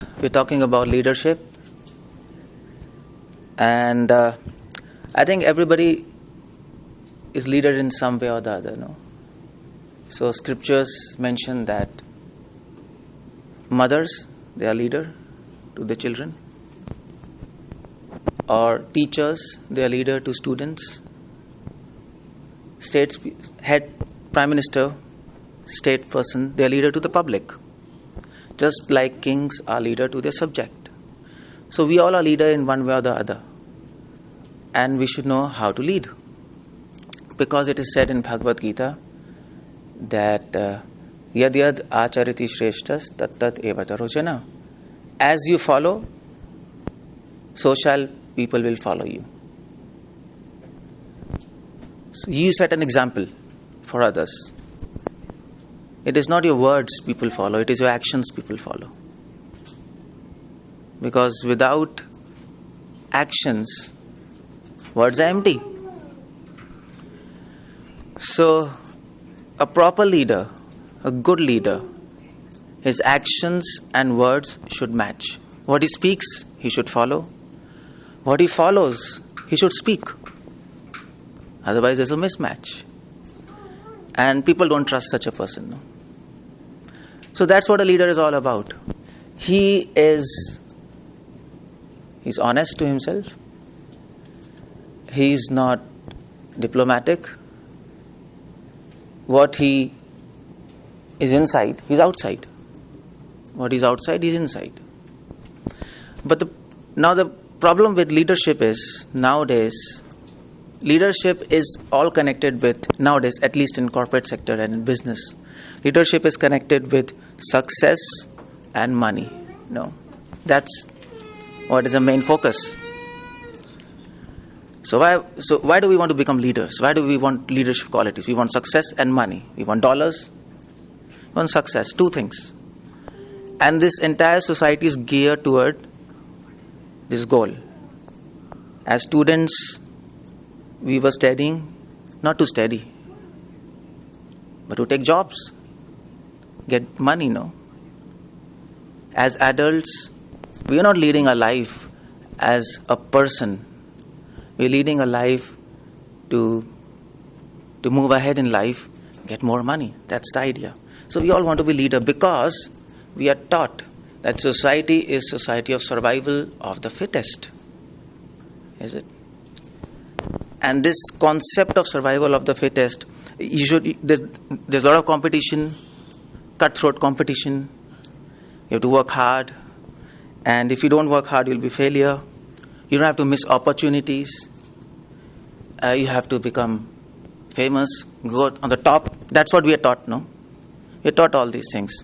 We're talking about leadership, and I think everybody is leader in some way or the other, no? So scriptures mention that mothers, they are leader to the children, or teachers, they are leader to students, state head, prime minister, state person, they are leader to the public. Just like kings are leader to their subject. So we all are leader in one way or the other. And we should know how to lead. Because it is said in Bhagavad Gita that yad yad achariti shreshtas tat tat eva tarojana. As you follow, so shall people will follow you. So you set an example for others. It is not your words people follow, it is your actions people follow. Because without actions, words are empty. So, a proper leader, a good leader, his actions and words should match. What he speaks, he should follow. What he follows, he should speak. Otherwise, there's a mismatch. And people don't trust such a person, no? So that's what a leader is all about. He's honest to himself. He's not diplomatic. What he is inside, he's outside. What he's outside, he's inside. But now the problem with leadership is, nowadays, leadership is all connected with, nowadays, at least in corporate sector and in business, leadership is connected with success and money. No, that's what is the main focus. So why do we want to become leaders? Why do we want leadership qualities? We want success and money. We want dollars. We want success. Two things. And this entire society is geared toward this goal. As students, we were studying not to study, but to take jobs, get money, no? As adults, we are not leading a life as a person. We are leading a life to move ahead in life, get more money. That's the idea. So we all want to be leader because we are taught that society is society of survival of the fittest. Is it? And this concept of survival of the fittest, there's a lot of competition, cutthroat competition. You have to work hard. And if you don't work hard, you'll be failure. You don't have to miss opportunities. You have to become famous, go on the top. That's what we are taught, no? We are taught all these things.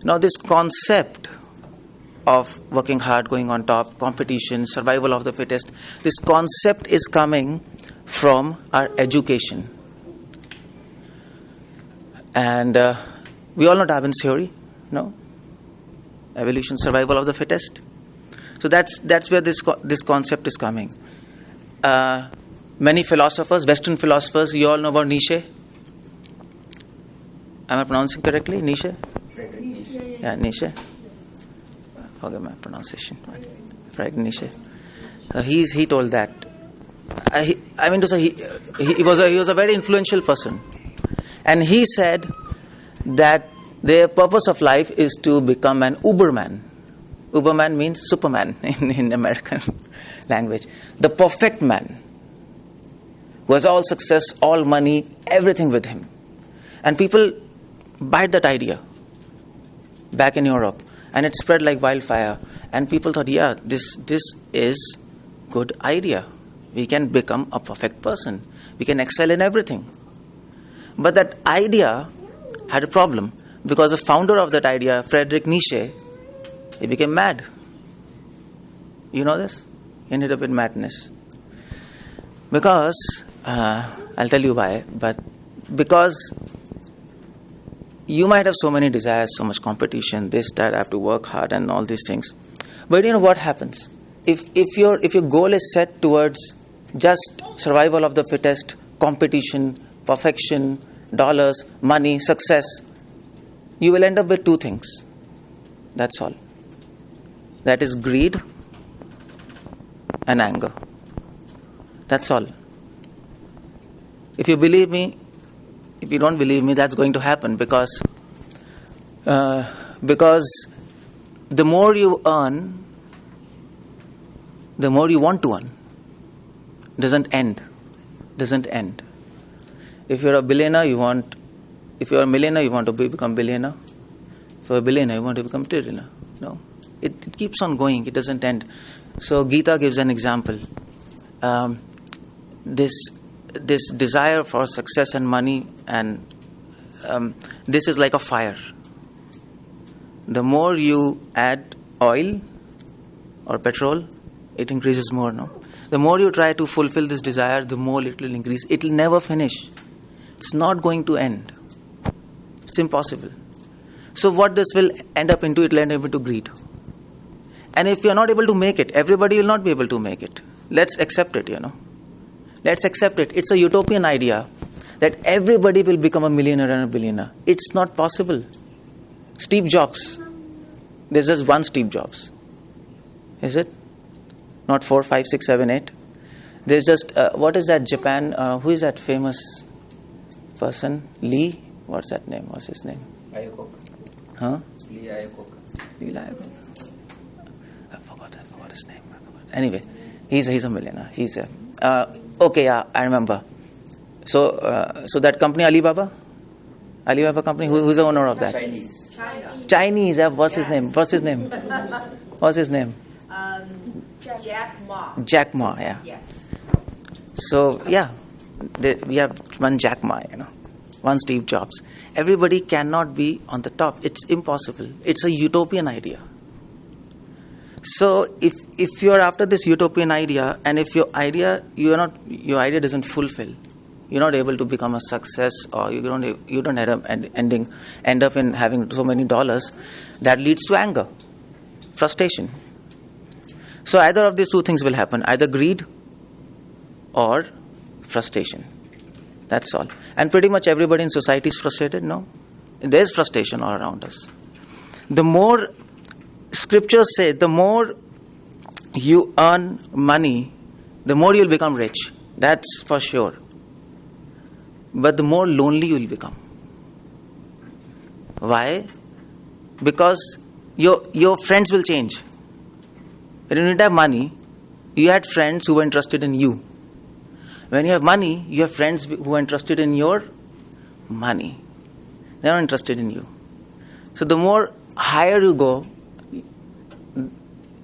Now this concept of working hard, going on top, competition, survival of the fittest, this concept is coming from our education. And we all know Darwin's theory, no? Evolution, survival of the fittest. So that's where this concept is coming. Many philosophers, Western philosophers, you all know about Nietzsche. Am I pronouncing correctly? Nietzsche? Yeah, Nietzsche. Forget my pronunciation. Friedrich Nietzsche. So he told that. I mean to say he was a very influential person, and he said that the purpose of life is to become an Uberman. Uberman means Superman in American language. The perfect man who has all success, all money, everything with him. And people bite that idea back in Europe. And it spread like wildfire. And people thought, yeah, this is good idea. We can become a perfect person. We can excel in everything. But that idea had a problem. Because the founder of that idea, Friedrich Nietzsche, he became mad. You know this? He ended up in madness. Because, I'll tell you why, but because you might have so many desires, so much competition, this, that, I have to work hard and all these things. But you know what happens? If your goal is set towards just survival of the fittest, competition, perfection, dollars, money, success, you will end up with two things. That's all. That is greed and anger. That's all. If you believe me, if you don't believe me, that's going to happen because the more you earn, the more you want to earn. Doesn't end. If you're a billionaire, if you're a millionaire, you want to become billionaire. If you're a billionaire, you want to become trillionaire. No. It keeps on going. It doesn't end. So Gita gives an example. This desire for success and money, and this is like a fire. The more you add oil or petrol, it increases more, no? The more you try to fulfill this desire, the more it will increase. It will never finish. It's not going to end. It's impossible. So what this will end up into, it will end up into greed. And if you are not able to make it, everybody will not be able to make it. Let's accept it, Let's accept it. It's a utopian idea that everybody will become a millionaire and a billionaire. It's not possible. Steve Jobs. There's just one Steve Jobs. Is it? Not 4, 5, 6, 7, 8. There's just, what is that Japan, who is that famous person? Lee? What's that name? What's his name? Iacocca. Huh? Lee Iacocca. Lee Iacocca. I forgot his name. Anyway, he's a millionaire. Okay, yeah, I remember. So that company, Alibaba company, who's the owner of that? Chinese. What's his name? Jack Ma, yeah. Yes. So, yeah, we have one Jack Ma, one Steve Jobs. Everybody cannot be on the top. It's impossible. It's a utopian idea. So, if you're after this utopian idea, and if your idea doesn't fulfill, you're not able to become a success, or you don't end up in having so many dollars, that leads to anger, frustration. So either of these two things will happen, either greed or frustration. That's all. And pretty much everybody in society is frustrated, no? There's frustration all around us. The more, scriptures say, the more you earn money, the more you'll become rich. That's for sure. But the more lonely you'll become. Why? Because your friends will change. When you didn't have money, you had friends who were interested in you. When you have money, you have friends who are interested in your money. They are not interested in you. So the more higher you go,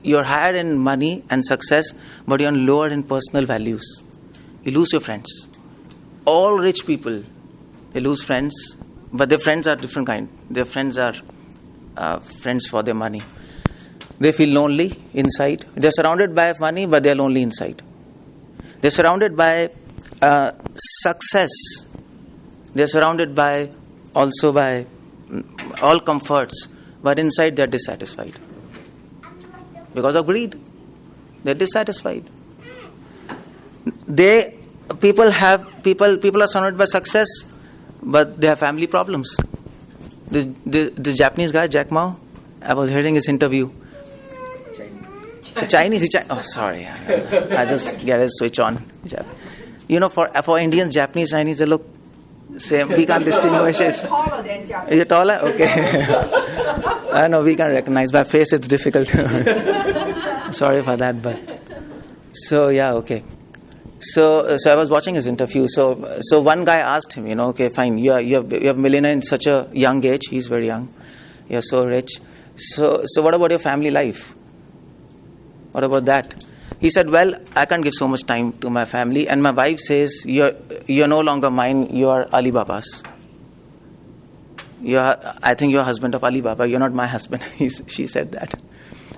you're higher in money and success, but you're lower in personal values. You lose your friends. All rich people, they lose friends, but their friends are different kind. Their friends are friends for their money. They feel lonely inside. They're surrounded by money, but they're lonely inside. They're surrounded by success. They're surrounded by all comforts, but inside they're dissatisfied. Because of greed, they're dissatisfied. People are surrounded by success, but they have family problems. This Japanese guy, Jack Ma, I was hearing his interview. Chinese. Oh, sorry. I just get a switch on. For Indians, Japanese, Chinese, they look same. We can't distinguish it. Taller than Japanese. Is it taller? Okay. I know we can recognize. By face, it's difficult. Sorry for that, but so yeah, okay. So I was watching his interview. So one guy asked him, okay, fine, you have a millionaire in such a young age. He's very young. You're so rich. So what about your family life? What about that? He said, well, I can't give so much time to my family, and my wife says, you're no longer mine, you are Alibaba's. I think you're husband of Alibaba, you're not my husband. She said that.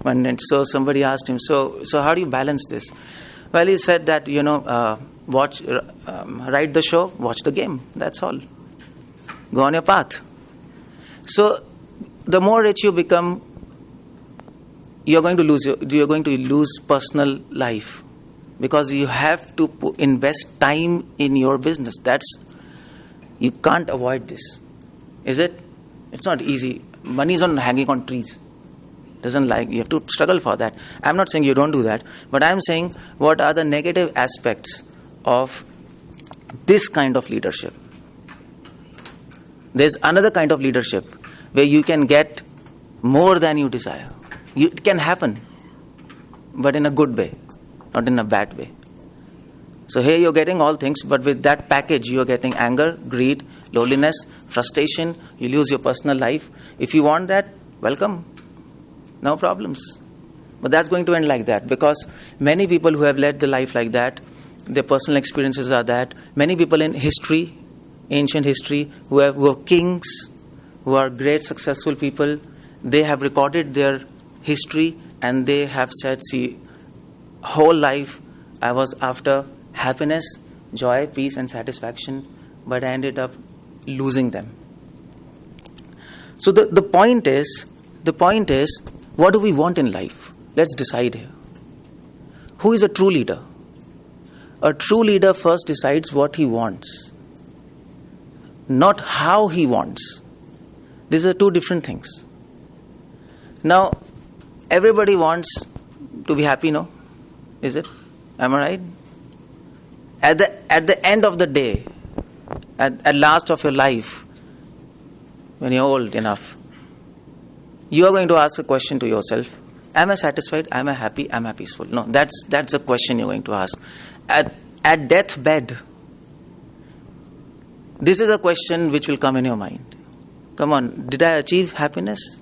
And so somebody asked him, so how do you balance this? Well, he said that, write the show, watch the game. That's all. Go on your path. So the more rich you become, you're going to lose personal life, because you have to invest time in your business. You can't avoid this. Is it? It's not easy. Money is not hanging on trees. doesn't like, you have to struggle for that. I'm not saying you don't do that, but I'm saying what are the negative aspects of this kind of leadership. There's another kind of leadership where you can get more than you desire. It can happen, but in a good way, not in a bad way. So here you're getting all things, but with that package you're getting anger, greed, loneliness, frustration, you lose your personal life. If you want that, welcome. No problems. But that's going to end like that, because many people who have led the life like that, their personal experiences are that. Many people in history, ancient history, who are kings, who are great successful people, they have recorded their history and they have said, see, whole life I was after happiness, joy, peace and satisfaction, but I ended up losing them. So the point is, what do we want in life? Let's decide here. Who is a true leader? A true leader first decides what he wants, not how he wants. These are two different things. Now, everybody wants to be happy, no? Is it? Am I right? At the end of the day, at last of your life, when you're old enough, you are going to ask a question to yourself: am I satisfied? Am I happy? Am I peaceful? No, that's the question you're going to ask. At deathbed, this is a question which will come in your mind. Come on, did I achieve happiness?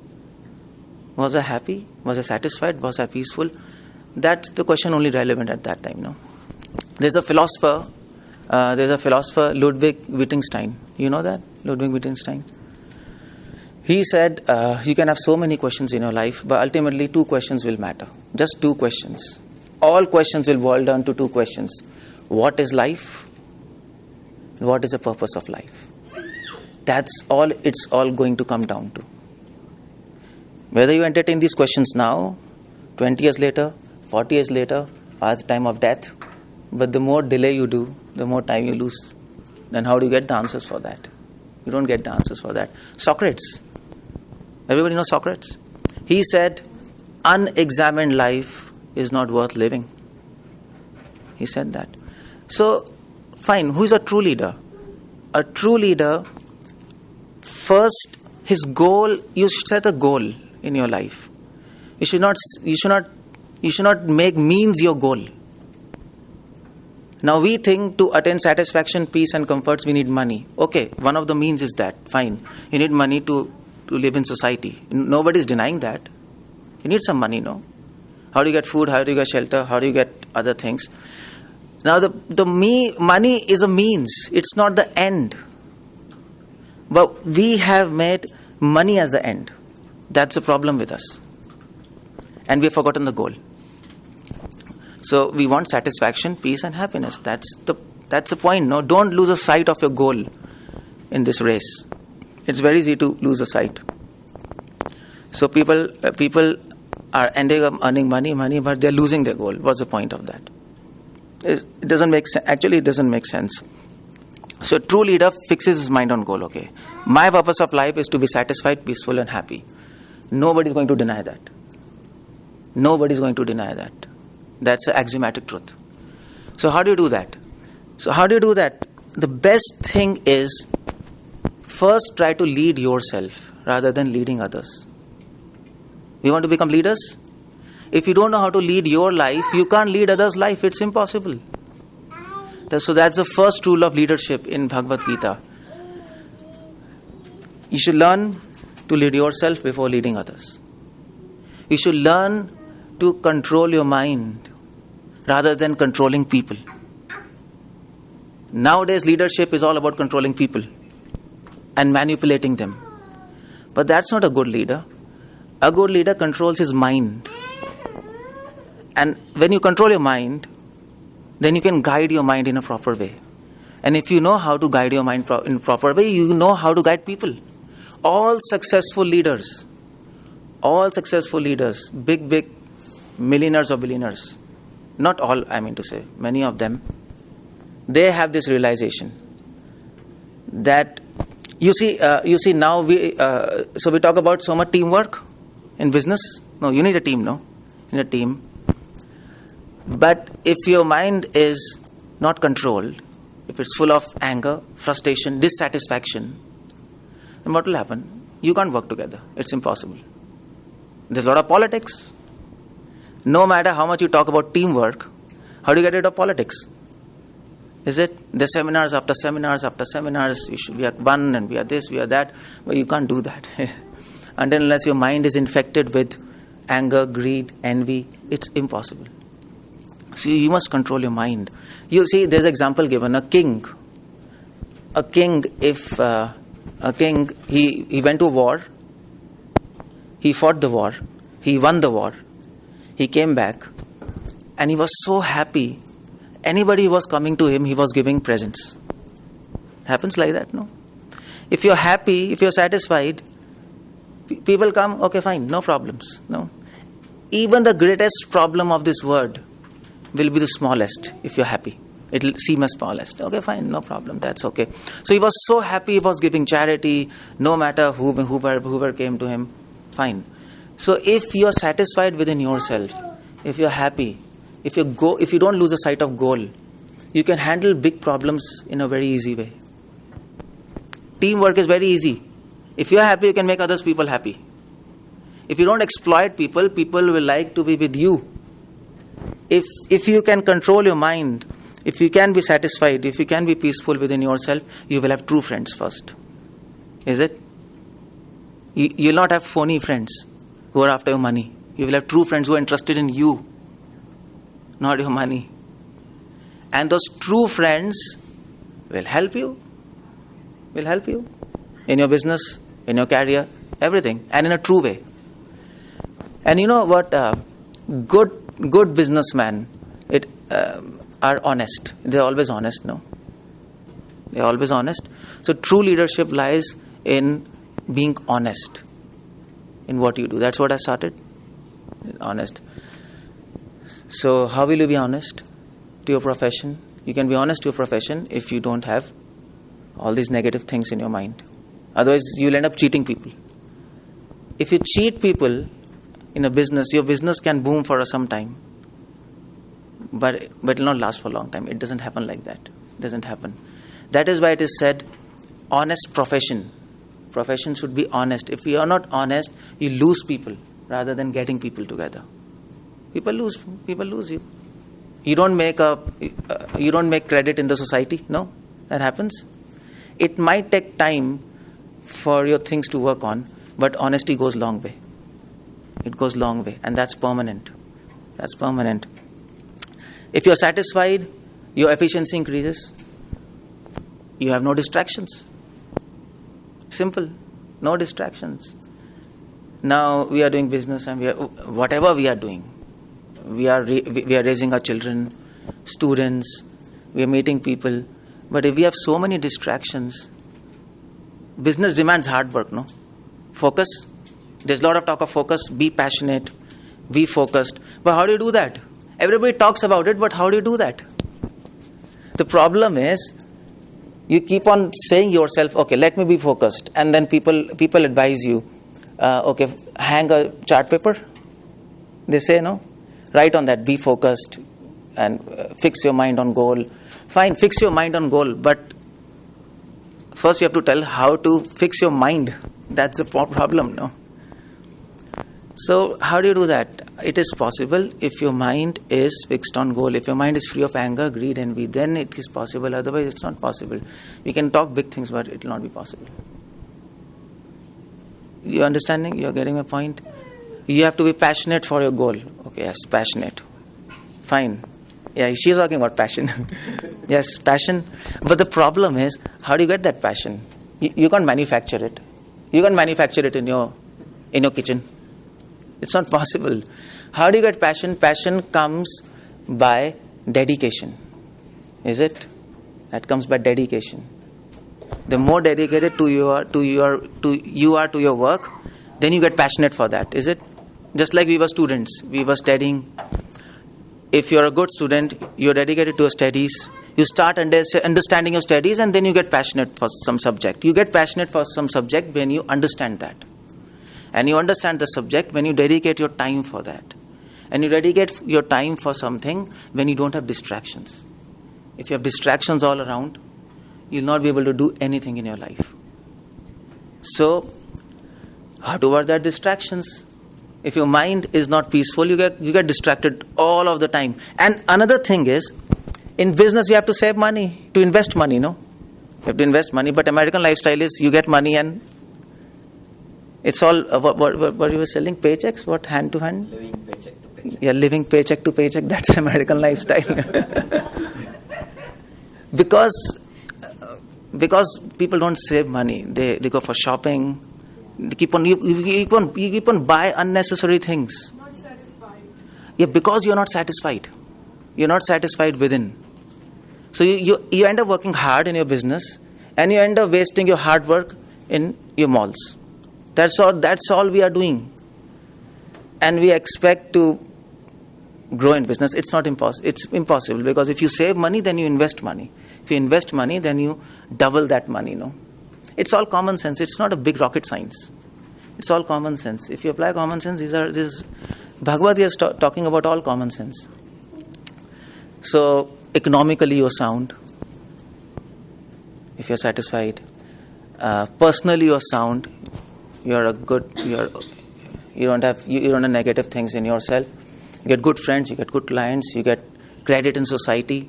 Was I happy? Was I satisfied? Was I peaceful? That's the question only relevant at that time, no? There's a philosopher, Ludwig Wittgenstein. You know that? Ludwig Wittgenstein. He said, you can have so many questions in your life, but ultimately 2 questions will matter. Just 2 questions. All questions will boil down to 2 questions. What is life? What is the purpose of life? That's all it's all going to come down to. Whether you entertain these questions now, 20 years later, 40 years later, or at the time of death, but the more delay you do, the more time you lose. Then how do you get the answers for that? You don't get the answers for that. Socrates. Everybody knows Socrates. He said, unexamined life is not worth living. He said that. So, fine, who is a true leader? A true leader, first, his goal, you should set a goal in your life. You should not make means your goal. Now we think to attain satisfaction, peace and comforts, we need money. Okay, one of the means is that. Fine. You need money to live in society. Nobody is denying that. You need some money, no? How do you get food? How do you get shelter? How do you get other things? Now money is a means. It's not the end. But we have made money as the end. That's the problem with us. And we have forgotten the goal. So we want satisfaction, peace and happiness. That's the point. No, don't lose a sight of your goal in this race. It's very easy to lose a sight. So people are ending up earning money, but they're losing their goal. What's the point of that? It doesn't make sense. Actually, it doesn't make sense. So a true leader fixes his mind on goal. Okay, my purpose of life is to be satisfied, peaceful and happy. Nobody's going to deny that. Nobody's going to deny that. That's the axiomatic truth. So how do you do that? The best thing is, first try to lead yourself rather than leading others. You want to become leaders? If you don't know how to lead your life, you can't lead others' life. It's impossible. So that's the first rule of leadership in Bhagavad Gita. You should learn to lead yourself before leading others. You should learn to control your mind rather than controlling people. Nowadays, leadership is all about controlling people and manipulating them. But that's not a good leader. A good leader controls his mind. And when you control your mind, then you can guide your mind in a proper way. And if you know how to guide your mind in a proper way, you know how to guide people. All successful leaders, big millionaires or billionaires, not all, I mean to say, many of them, they have this realization that you see now we talk about so much teamwork in business, No, you need a team, no? You need a team. But if your mind is not controlled, if it's full of anger, frustration, dissatisfaction, then what will happen? You can't work together. It's impossible. There's a lot of politics. No matter how much you talk about teamwork, how do you get rid of politics? Is it? There's seminars after seminars after seminars. We are one and we are this, we are that. But you can't do that. Unless your mind is infected with anger, greed, envy, it's impossible. So you must control your mind. You see, there's an example given. A king, he went to war. He fought the war. He won the war. He came back. And he was so happy. Anybody who was coming to him, he was giving presents. Happens like that, no? If you're happy, if you're satisfied, people come, okay, fine, no problems. No. Even the greatest problem of this world will be the smallest if you're happy. It will seem as smallest. Okay, fine, no problem, that's okay. So he was so happy, he was giving charity, no matter whoever came to him, fine. So if you're satisfied within yourself, if you're happy, if you don't lose the sight of goal, you can handle big problems in a very easy way. Teamwork is very easy. If you're happy, you can make other people happy. If you don't exploit people, people will like to be with you. If you can control your mind, if you can be satisfied, if you can be peaceful within yourself, you will have true friends first. Is it? You'll not have phony friends who are after your money. You will have true friends who are interested in you, not your money. And those true friends will help you. Will help you in your business, in your career, everything, and in a true way. And you know what? Good businessmen are honest. They're always honest, no? They're always honest. So true leadership lies in being honest in what you do. That's what I started. Honest. So how will you be honest to your profession? You can be honest to your profession if you don't have all these negative things in your mind. Otherwise, you'll end up cheating people. If you cheat people in a business, your business can boom for some time. But it will not last for a long time. It doesn't happen like that. It doesn't happen. That is why it is said, honest profession. Profession should be honest. If you are not honest, you lose people rather than getting people together. People lose you. You don't make credit in the society. No, that happens. It might take time for your things to work on, but honesty goes long way. It goes long way, and that's permanent. That's permanent. If you're satisfied, your efficiency increases. You have no distractions. Simple. No distractions. Now we are doing business, and whatever we are doing, we are raising our children, students, we are meeting people. But if we have so many distractions, business demands hard work, no? Focus. There's a lot of talk of focus. Be passionate. Be focused. But how do you do that? Everybody talks about it, but how do you do that? The problem is, you keep on saying yourself, okay, let me be focused. And then people advise you, okay, hang a chart paper. They say, no? Write on that, be focused and fix your mind on goal. Fine, fix your mind on goal, but first you have to tell how to fix your mind. That's the problem, no? So how do you do that? It is possible if your mind is fixed on goal. If your mind is free of anger, greed, envy, then it is possible. Otherwise, it's not possible. We can talk big things, but it will not be possible. You understanding? You are getting my point? You have to be passionate for your goal. Okay, yes, passionate. Fine. Yeah, she's talking about passion. Yes, passion. But the problem is, how do you get that passion? You can't manufacture it. You can't manufacture it in your kitchen. It's not possible. How do you get passion? Passion comes by dedication. Is it? That comes by dedication. The more dedicated you are to your work, then you get passionate for that. Is it? Just like we were students, we were studying. If you're a good student, you're dedicated to your studies. You start understanding your studies, and then you get passionate for some subject. You get passionate for some subject when you understand that. and you understand the subject when you dedicate your time for that. And you dedicate your time for something when you don't have distractions. If you have distractions all around, you'll not be able to do anything in your life. So, how to avoid that distractions? If your mind is not peaceful, you get distracted all of the time. And another thing is, in business you have to save money, to invest money, no? You have to invest money, but American lifestyle is you get money and it's all, what you were selling? Paychecks? What? Hand to hand? Living paycheck to paycheck. Yeah, living paycheck to paycheck. That's American lifestyle. Because people don't save money. They go for shopping. They keep on buy unnecessary things. Not satisfied. Yeah, because you're not satisfied. You're not satisfied within. So you end up working hard in your business, and you end up wasting your hard work in your malls. That's all we are doing. And we expect to grow in business. It's impossible, because if you save money, then you invest money. If you invest money, then you double that money, no? It's all common sense. It's not a big rocket science. It's all common sense. If you apply common sense, this Bhagavad is talking about all common sense. So, economically you're sound, if you're satisfied. Personally you're sound. You don't have negative things in yourself. You get good friends, you get good clients, you get credit in society,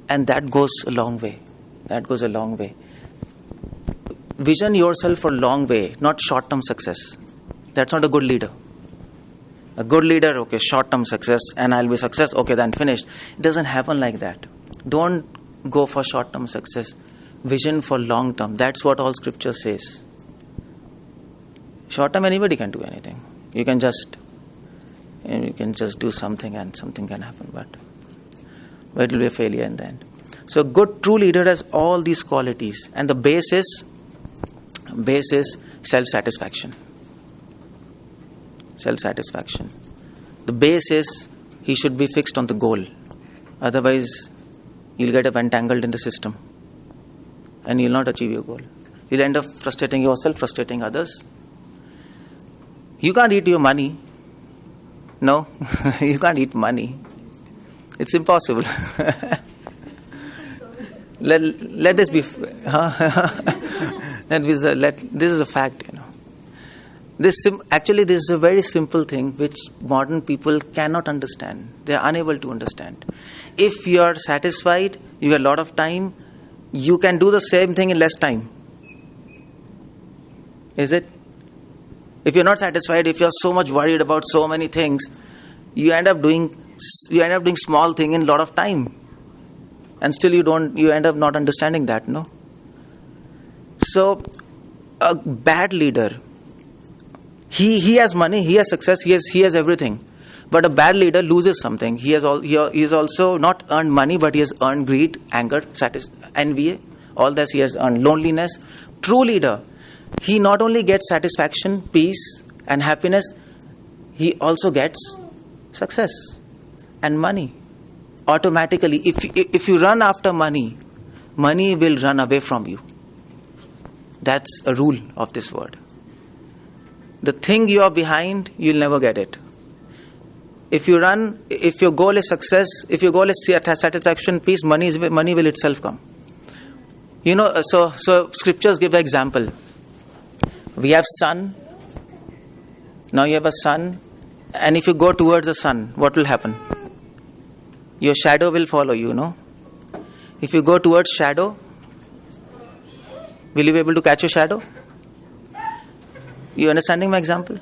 and that goes a long way. Vision yourself for long way, not short-term success. That's not a good leader. A good leader, okay, short-term success, and I'll be success, okay, then finished. It doesn't happen like that. Don't go for short-term success. Vision for long-term. That's what all scripture says. Short-term, anybody can do anything. You can just do something and something can happen, but it will be a failure in the end. So, good true leader has all these qualities, and the base is self-satisfaction. Self-satisfaction. The base is he should be fixed on the goal. Otherwise, you'll get entangled in the system, and you'll not achieve your goal. You'll end up frustrating yourself, frustrating others. You can't eat your money. No, you can't eat money. It's impossible. Let this be. This is a fact, you know. This is a very simple thing which modern people cannot understand. They are unable to understand. If you are satisfied, you have a lot of time, you can do the same thing in less time. Is it? If you're not satisfied, if you're so much worried about so many things, you end up doing small thing in a lot of time, and still you end up not understanding that, no? So, a bad leader, he has money, he has success, he has everything, but a bad leader loses something. He has also not earned money, but he has earned greed, anger, envy, all this he has earned, loneliness. True leader, he not only gets satisfaction, peace and happiness, he also gets success and money. Automatically, if you run after money, money will run away from you. That's a rule of this world. The thing you are behind, you'll never get it. If your goal is success, if your goal is satisfaction, peace, money will itself come. You know, so scriptures give an example. We have sun. Now you have a sun, and if you go towards the sun, what will happen? Your shadow will follow you, no? If you go towards shadow, will you be able to catch your shadow? You understanding my example?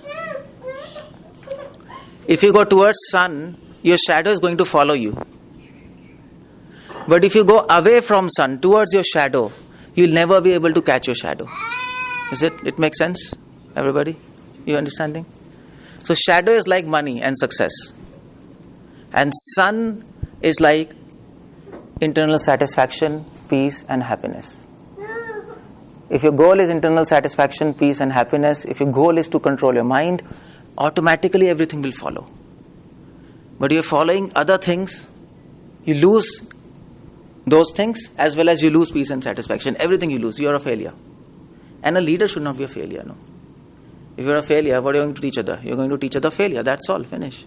If you go towards sun, your shadow is going to follow you. But if you go away from sun towards your shadow, you'll never be able to catch your shadow. Is it? It makes sense? Everybody? You understanding? So shadow is like money and success. And sun is like internal satisfaction, peace and happiness. If your goal is internal satisfaction, peace and happiness, if your goal is to control your mind, automatically everything will follow. But you're following other things, you lose those things as well as you lose peace and satisfaction. Everything you lose, you are a failure. And a leader should not be a failure, no. If you're a failure, what are you going to teach other? You're going to teach other failure. That's all. Finish.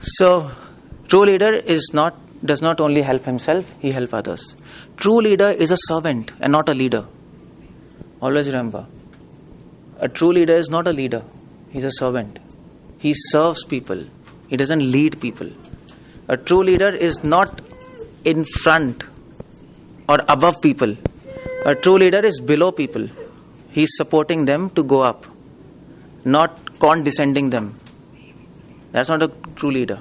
So, true leader does not only help himself, he helps others. True leader is a servant and not a leader. Always remember. A true leader is not a leader. He's a servant. He serves people. He doesn't lead people. A true leader is not in front or above people. A true leader is below people. He's supporting them to go up, not condescending them. That's not a true leader.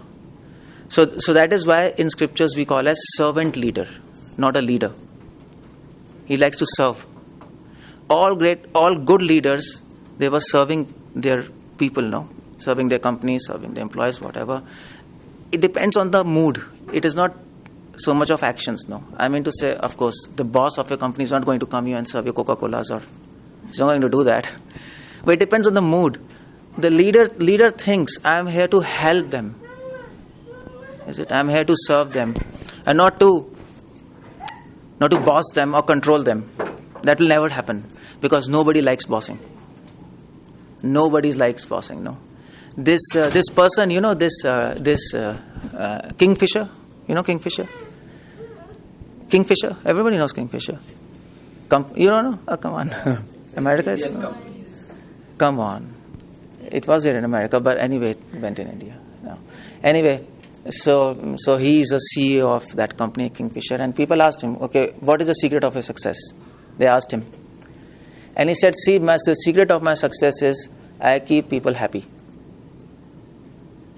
So that is why in scriptures we call as servant leader, not a leader. He likes to serve. All good leaders, they were serving their people, no? Serving their companies, serving their employees, whatever. It depends on the mood. It is not so much of actions, no. I mean to say, of course, the boss of your company is not going to come here and serve your Coca-Colas, or he's not going to do that. But it depends on the mood. The leader thinks, I am here to help them. Is it? I am here to serve them, and not to boss them or control them. That will never happen, because nobody likes bossing. Nobody likes bossing, no. This person, Kingfisher. You know Kingfisher? Kingfisher? Everybody knows Kingfisher. You don't know? Oh, come on. America is... Come on. It was here in America, but anyway, it went in India. No. Anyway, so he is a CEO of that company, Kingfisher, and people asked him, okay, what is the secret of his success? They asked him. And he said, the secret of my success is I keep people happy.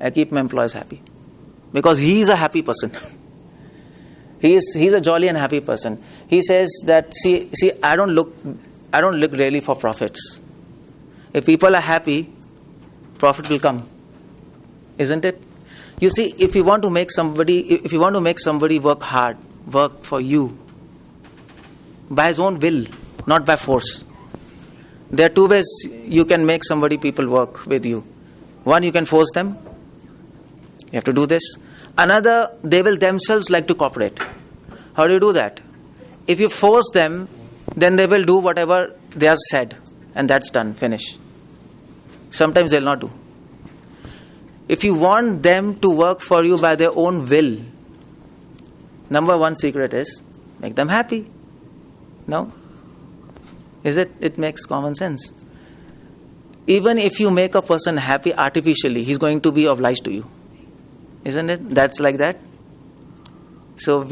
I keep my employees happy. Because he is a happy person. He's a jolly and happy person. He says that, see, I don't look really for profits. If people are happy, profit will come. Isn't it? You see, if you want to make somebody work hard, work for you, by his own will, not by force. There are two ways you can make people work with you. One, you can force them. You have to do this. Another, they will themselves like to cooperate. How do you do that? If you force them, then they will do whatever they have said, and that's done, finish. Sometimes they'll not do. If you want them to work for you by their own will, number one secret is make them happy. No? Is it? It makes common sense. Even if you make a person happy artificially, he's going to be obliged to you. Isn't it? That's like that. So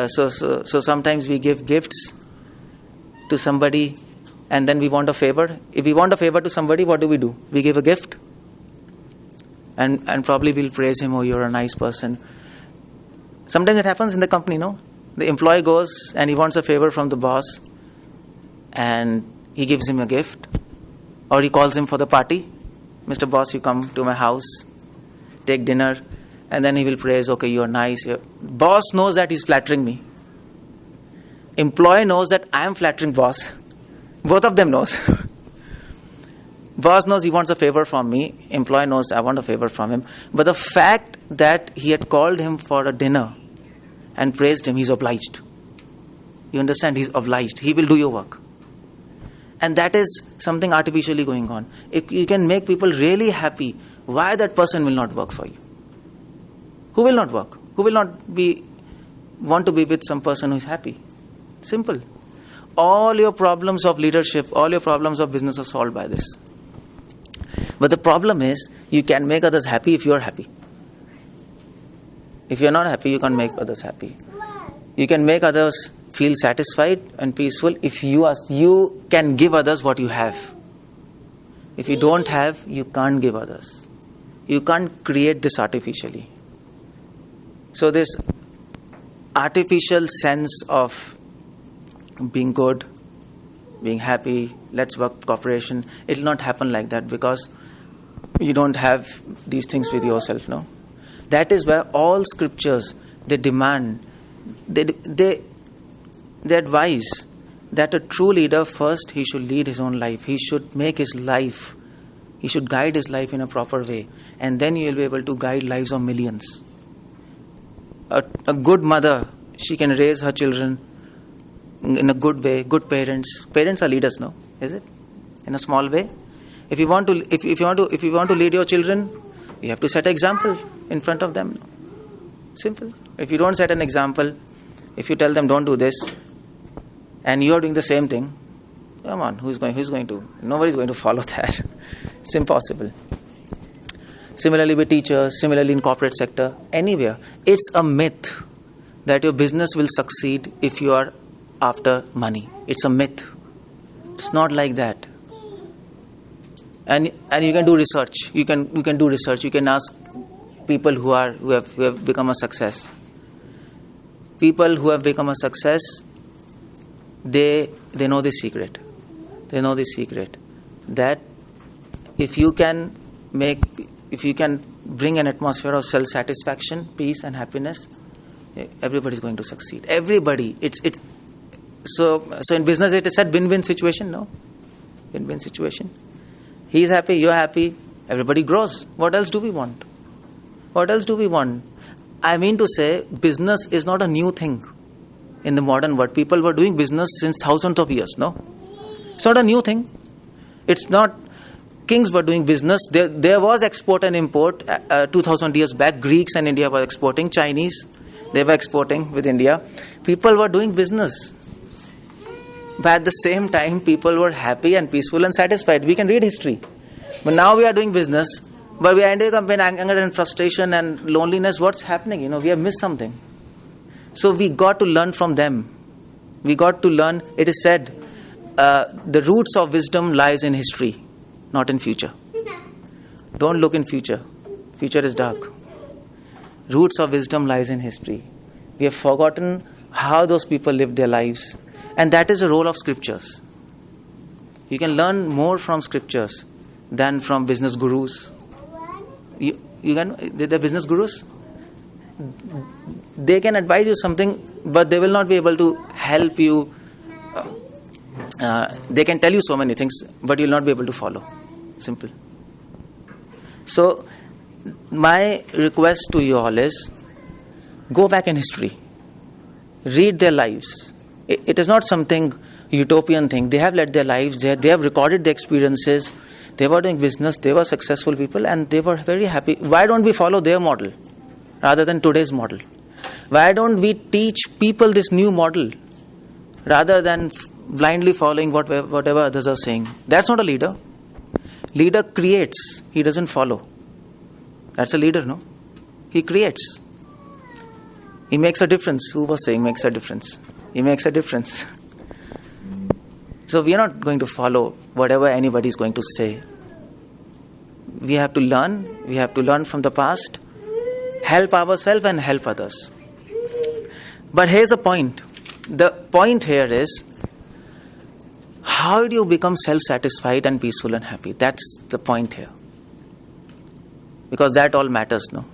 so sometimes we give gifts to somebody, and then we want a favor. If we want a favor to somebody, what do? We give a gift. And probably we'll praise him, oh, you're a nice person. Sometimes it happens in the company, no? The employee goes and he wants a favor from the boss, and he gives him a gift, or he calls him for the party. Mr. Boss, you come to my house, take dinner, and then he will praise, okay, you're nice. Boss knows that he's flattering me. Employee knows that I am flattering boss. Both of them knows. Boss knows he wants a favor from me. Employee knows I want a favor from him. But the fact that he had called him for a dinner and praised him, he's obliged. You understand? He's obliged. He will do your work. And that is something artificially going on. If you can make people really happy, why that person will not work for you? Who will not work? Who will not want to be with some person who is happy? Simple. All your problems of leadership, all your problems of business are solved by this. But the problem is, you can make others happy if you are happy. If you are not happy, you can't make others happy. You can make others feel satisfied and peaceful if you can give others what you have. If you don't have, you can't give others. You can't create this artificially. So this artificial sense of being good, being happy, let's work cooperation, it will not happen like that, because you don't have these things with yourself, no? That is where all scriptures, they demand, they advise that a true leader, first he should lead his own life. He should make his life, he should guide his life in a proper way. And then you will be able to guide lives of millions. A good mother, she can raise her children in a good way, good parents. Parents are leaders, no? Is it? in a small way. If you want to lead your children, you have to set an example in front of them. Simple. If you don't set an example, if you tell them don't do this, and you are doing the same thing, come on, who's going to? Nobody's going to follow that. It's impossible. Similarly with teachers, similarly in corporate sector, anywhere. It's a myth that your business will succeed if you are after money. It's a myth. It's not like that. And you can do research. You can do research. You can ask people who have become a success. People who have become a success, they know the secret. They know the secret that if you can bring an atmosphere of self-satisfaction, peace and happiness, everybody is going to succeed. Everybody. So in business it is said win-win situation, no? Win-win situation. He is happy, you are happy, everybody grows. What else do we want? What else do we want? I mean to say, business is not a new thing in the modern world. People were doing business since thousands of years, no? It's not a new thing. It's not... Kings were doing business. There was export and import 2000 years back. Greeks and India were exporting. Chinese, they were exporting with India. People were doing business. But at the same time, people were happy and peaceful and satisfied. We can read history. But now we are doing business, but we are ending up in anger and frustration and loneliness. What's happening? We have missed something. So we got to learn from them. We got to learn. It is said, the roots of wisdom lies in history, not in future. Don't look in future. Future is dark. Roots of wisdom lies in history. We have forgotten how those people lived their lives. And that is the role of scriptures. You can learn more from scriptures than from business gurus. The business gurus, they can advise you something, but they will not be able to help you. They can tell you so many things, but you will not be able to follow. Simple. So, my request to you all is, go back in history. Read their lives. It is not something utopian thing. They have led their lives. They have recorded their experiences. They were doing business. They were successful people, and they were very happy. Why don't we follow their model rather than today's model? Why don't we teach people this new model rather than blindly following whatever others are saying? That's not a leader. Leader creates. He doesn't follow. That's a leader, no? He creates. He makes a difference. Who was saying makes a difference? He makes a difference. So we are not going to follow whatever anybody is going to say. We have to learn. We have to learn from the past, help ourselves and help others. But here's the point. The point here is, how do you become self-satisfied and peaceful and happy? That's the point here. Because that all matters, no?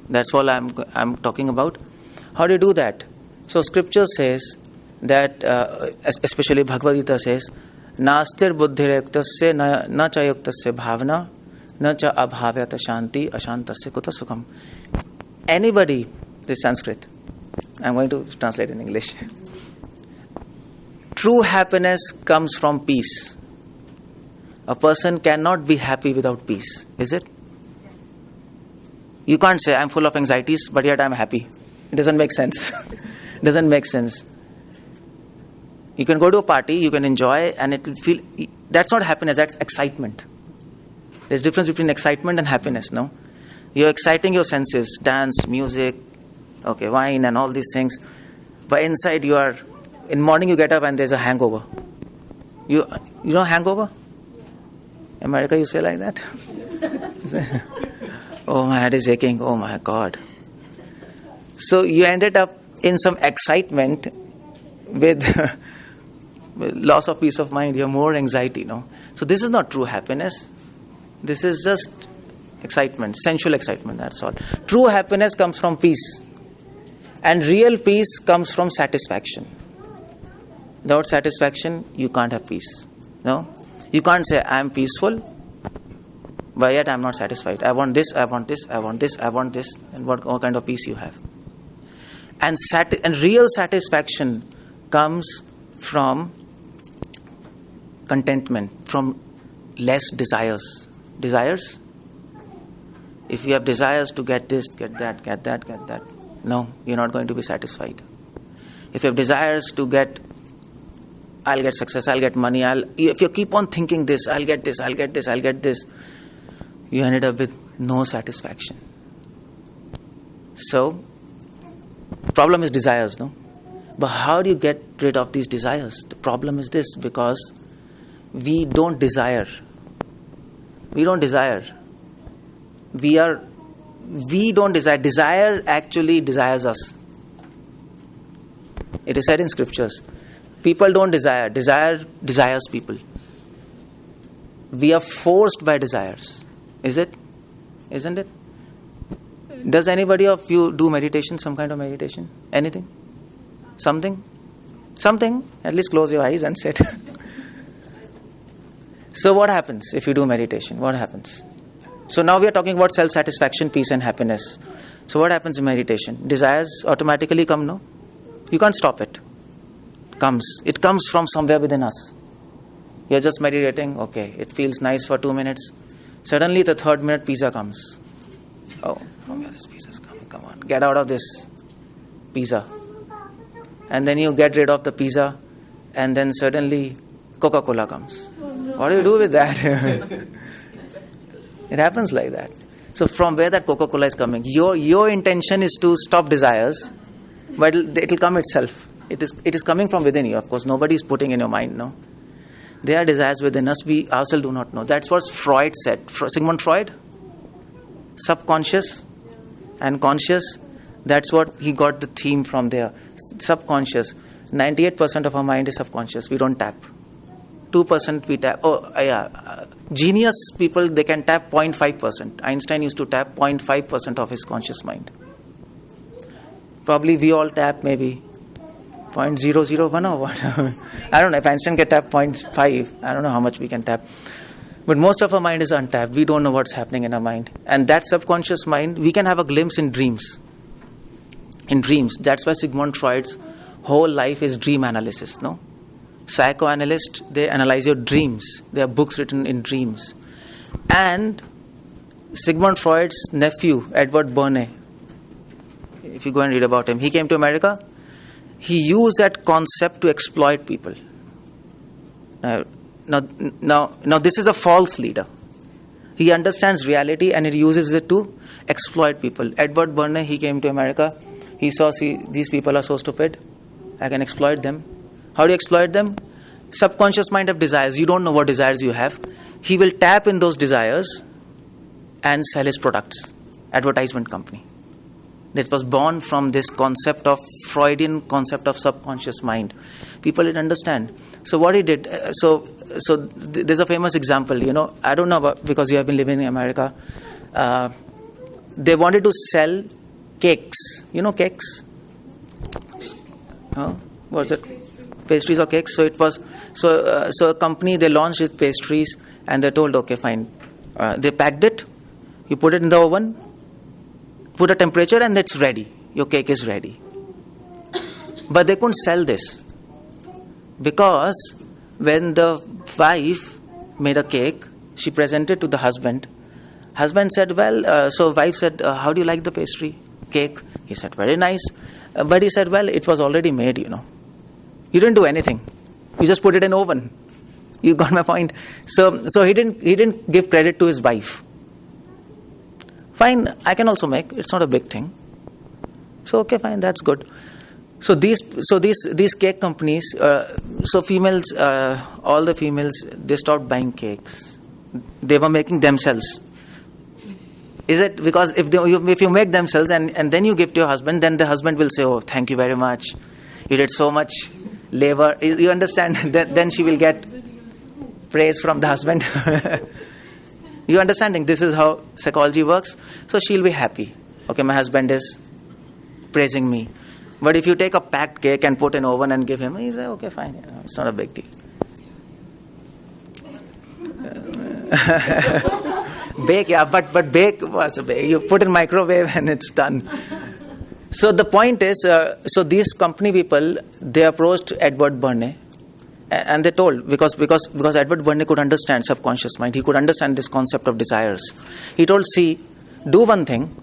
That's all I'm talking about. How do you do that? So scripture says that, especially Bhagavad Gita says, Nastir buddhirayuktasya na cha yuktasya bhavana na cha abhavyata shanti ashantasya kuta sukham. Anybody, this is Sanskrit. I'm going to translate in English. True happiness comes from peace. A person cannot be happy without peace, is it? You can't say, I'm full of anxieties, but yet I'm happy. It doesn't make sense. It doesn't make sense. You can go to a party, you can enjoy, and it will feel... That's not happiness, that's excitement. There's a difference between excitement and happiness, no? You're exciting your senses, dance, music, wine and all these things. But inside you are... In morning you get up and there's a hangover. You know hangover? America you say like that? Oh, my head is aching. Oh my God. So you ended up in some excitement with loss of peace of mind. You have more anxiety, no? So this is not true happiness. This is just excitement, sensual excitement, that's all. True happiness comes from peace. And real peace comes from satisfaction. Without satisfaction, you can't have peace. No? You can't say, I am peaceful, but yet I am not satisfied. I want this, I want this, I want this, I want this. And what kind of peace you have? And real satisfaction comes from contentment, from less desires. Desires? If you have desires to get this, get that, no, you're not going to be satisfied. If you have desires to get, I'll get success, I'll get money, if you keep on thinking this, I'll get this, you ended up with no satisfaction. So, problem is desires, no? But how do you get rid of these desires? The problem is this, because we don't desire. We don't desire. Desire actually desires us. It is said in scriptures. People don't desire. Desire desires people. We are forced by desires. Is it? Isn't it? Does anybody of you do meditation, some kind of meditation? Anything? Something? At least close your eyes and sit. So what happens if you do meditation? What happens? So now we are talking about self-satisfaction, peace and happiness. So what happens in meditation? Desires automatically come, no? You can't stop it. It comes from somewhere within us. You're just meditating, okay, it feels nice for 2 minutes. Suddenly the 3rd minute pizza comes. Oh, from where this pizza is coming? Come on, get out of this pizza. And then you get rid of the pizza, and then suddenly Coca-Cola comes. What do you do with that? It happens like that. So from where that Coca-Cola is coming, your intention is to stop desires, but it'll come itself. It is coming from within you. Of course, nobody is putting in your mind, no. There are desires within us, we ourselves do not know. That's what Freud said. Sigmund Freud, subconscious and conscious, that's what he got the theme from there. Subconscious. 98% of our mind is subconscious. We don't tap. 2% we tap. Genius people, they can tap 0.5%. Einstein used to tap 0.5% of his conscious mind. Probably we all tap maybe 0.001 or what. I don't know. If Einstein can tap 0.5, I don't know how much we can tap. But most of our mind is untapped. We don't know what's happening in our mind. And that subconscious mind, we can have a glimpse in dreams. In dreams. That's why Sigmund Freud's whole life is dream analysis, no? Psychoanalysts, they analyze your dreams. There are books written in dreams. And Sigmund Freud's nephew, 𝗪𝗏 𝗪𝗏, if you go and read about him, he came to America. He used that concept to exploit people. Now, this is a false leader. He understands reality and he uses it to exploit people. 𝗪𝗏 𝗪𝗏, he came to America. He saw, these people are so stupid. I can exploit them. How do you exploit them? Subconscious mind of desires. You don't know what desires you have. He will tap in those desires and sell his products. Advertisement company. That was born from this concept of Freudian concept of subconscious mind. People didn't understand. So what he did, there's a famous example, I don't know about, because you have been living in America. They wanted to sell cakes. Cakes? What's it? Pastries or cakes. So it was, so a company, they launched its pastries and they told, okay, fine. They packed it, you put it in the oven, put a temperature and it's ready. Your cake is ready. But they couldn't sell this. Because when the wife made a cake, she presented to the husband. Husband said, so wife said, how do you like the pastry, cake? He said, very nice. But he said, it was already made, You didn't do anything. You just put it in oven. You got my point. So he didn't give credit to his wife. Fine, I can also make. It's not a big thing. So okay, fine, that's good. So these cake companies, females, all the females, they stopped buying cakes. They were making themselves. Is it because if you make themselves and then you give to your husband, then the husband will say, oh, thank you very much. You did so much labor. You understand? Then she will get praise from the husband. You understanding? This is how psychology works. So she'll be happy. Okay, my husband is praising me. But if you take a packed cake and put in oven and give him, he's like, okay, fine. It's not a big deal. Bake, yeah, but bake was a bake. You put in microwave and it's done. So the point is, so these company people, they approached 𝗪𝗏 𝗪𝗏 And they told, because Edward Bernays could understand subconscious mind, he could understand this concept of desires. He told, see, do one thing.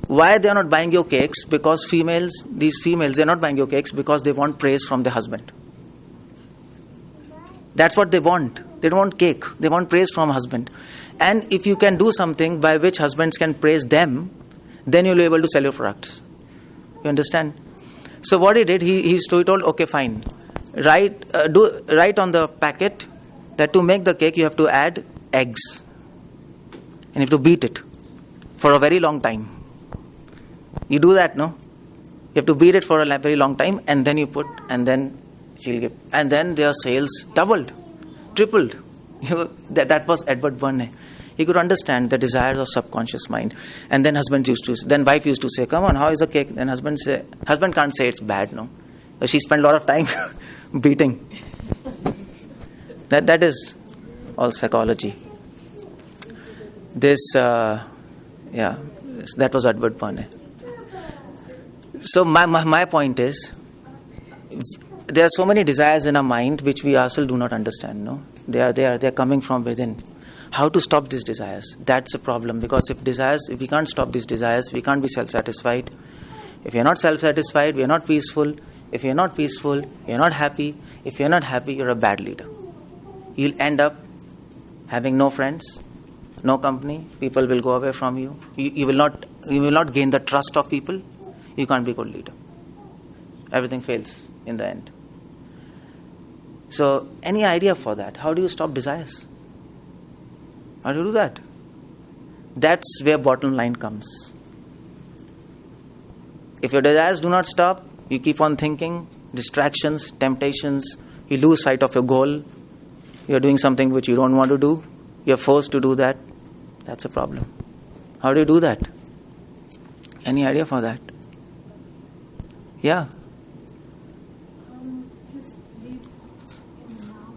Why they are not buying your cakes? Because these females, they are not buying your cakes because they want praise from their husband. That's what they want. They don't want cake. They want praise from husband. And if you can do something by which husbands can praise them, then you'll be able to sell your products. You understand? So what he did, he told, okay, fine. Write on the packet that to make the cake you have to add eggs. And you have to beat it for a very long time. You do that, no? You have to beat it for a very long time, and then you put, and then she'll give. And then their sales doubled, tripled. That was Edward Bernays. He could understand the desires of subconscious mind. And then wife used to say, come on, how is the cake? Then husband can't say it's bad, no? So she spent a lot of time beating. That is all psychology. That was Edward Bernays. So my point is, there are so many desires in our mind which we ourselves do not understand, no? They are coming from within. How to stop these desires? That's a problem, because if we can't stop these desires, we can't be self-satisfied. If you're not self-satisfied, we are not peaceful. If you're not peaceful, you're not happy. If you're not happy, you're a bad leader. You'll end up having no friends, no company. People will go away from you. You will not gain the trust of people. You can't be a good leader. Everything fails in the end. So, any idea for that? How do you stop desires? How do you do that? That's where bottom line comes. If your desires do not stop, you keep on thinking, distractions, temptations, you lose sight of your goal, you're doing something which you don't want to do, you're forced to do that, that's a problem. How do you do that? Any idea for that? Yeah. Just live in the now,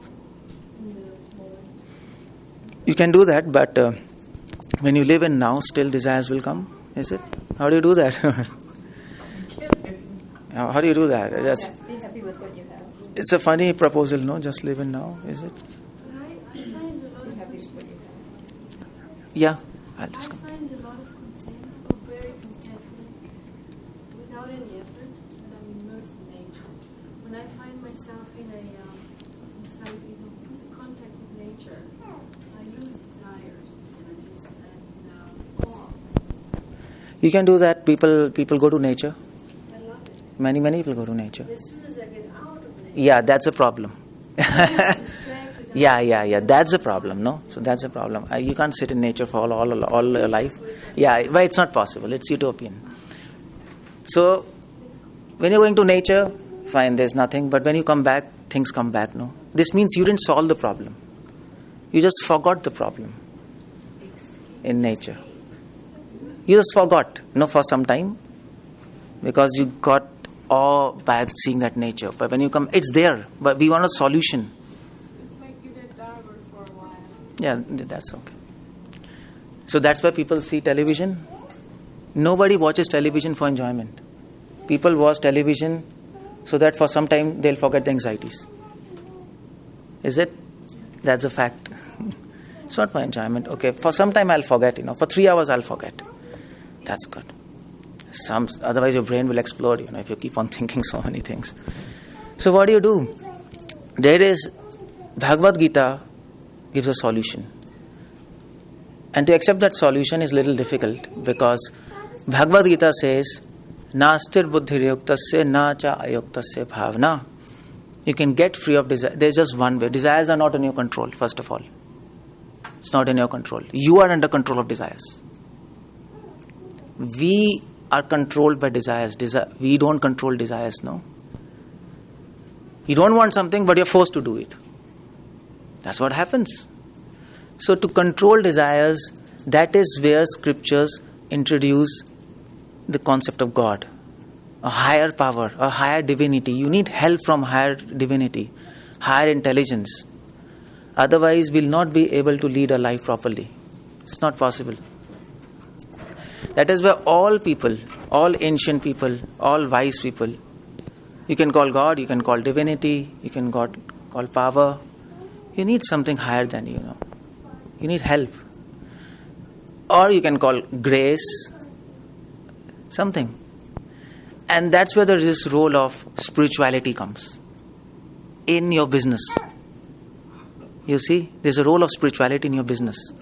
in the moment. You can do that, but when you live in now, still desires will come, is it? How do you do that? How do you do that? Be happy with what you have. It's a funny proposal, no? Just live in now, is it? I find a lot of happy with what you have. Yeah, I'll just come. I find a lot of contentment, very contentment, without any effort, when I'm immersed in nature. When I find myself in contact with nature, I lose desires and awe. You can do that. People go to nature. I love it. Many people go to nature. As soon as I get out of nature, Yeah, that's a problem. distracted. Yeah. That's a problem, no? So that's a problem. You can't sit in nature for all your life. Yeah, but it's not possible. It's utopian. So, when you're going to nature, fine, there's nothing. But when you come back, things come back, no? This means you didn't solve the problem. You just forgot the problem in nature. You just forgot, for some time. Because you got awe by seeing that nature. But when you come, it's there. But we want a solution. It's like you get tired for a while. Yeah, that's okay. So that's why people see television. Nobody watches television for enjoyment. People watch television so that for some time they'll forget the anxieties. Is it? That's a fact. It's not for enjoyment. Okay, for some time I'll forget, for 3 hours I'll forget. That's good. Otherwise your brain will explode, if you keep on thinking so many things. So what do? There is, Bhagavad Gita gives a solution. And to accept that solution is a little difficult, because Bhagavad Gita says, Nastir buddhirayuktasya na cha ayuktasya bhavna. You can get free of desire. There's just one way. Desires are not in your control, first of all. It's not in your control. You are under control of desires. We are controlled by desires. We don't control desires, no? You don't want something, but you're forced to do it. That's what happens. So to control desires, that is where scriptures introduce the concept of God. A higher power, a higher divinity. You need help from higher divinity, higher intelligence. Otherwise, we'll not be able to lead a life properly. It's not possible. That is where all people, all ancient people, all wise people You can call God, you can call divinity, you can call power. You need something higher than you know. You need help. Or you can call grace, something. And that's where this role of spirituality comes. In your business. You see, there's a role of spirituality in your business.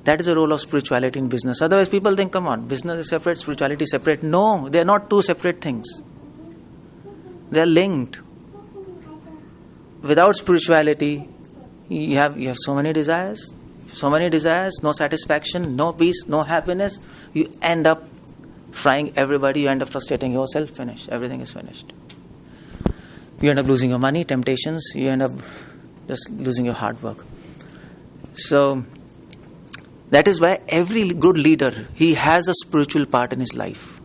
That is a role of spirituality in business. Otherwise people think, come on, business is separate, spirituality is separate. No, they are not two separate things. They are linked. Without spirituality, you have so many desires, no satisfaction, no peace, no happiness. You end up frying everybody, you end up frustrating yourself, finish. Everything is finished. You end up losing your money, temptations, you end up just losing your hard work. So, that is why every good leader, he has a spiritual part in his life.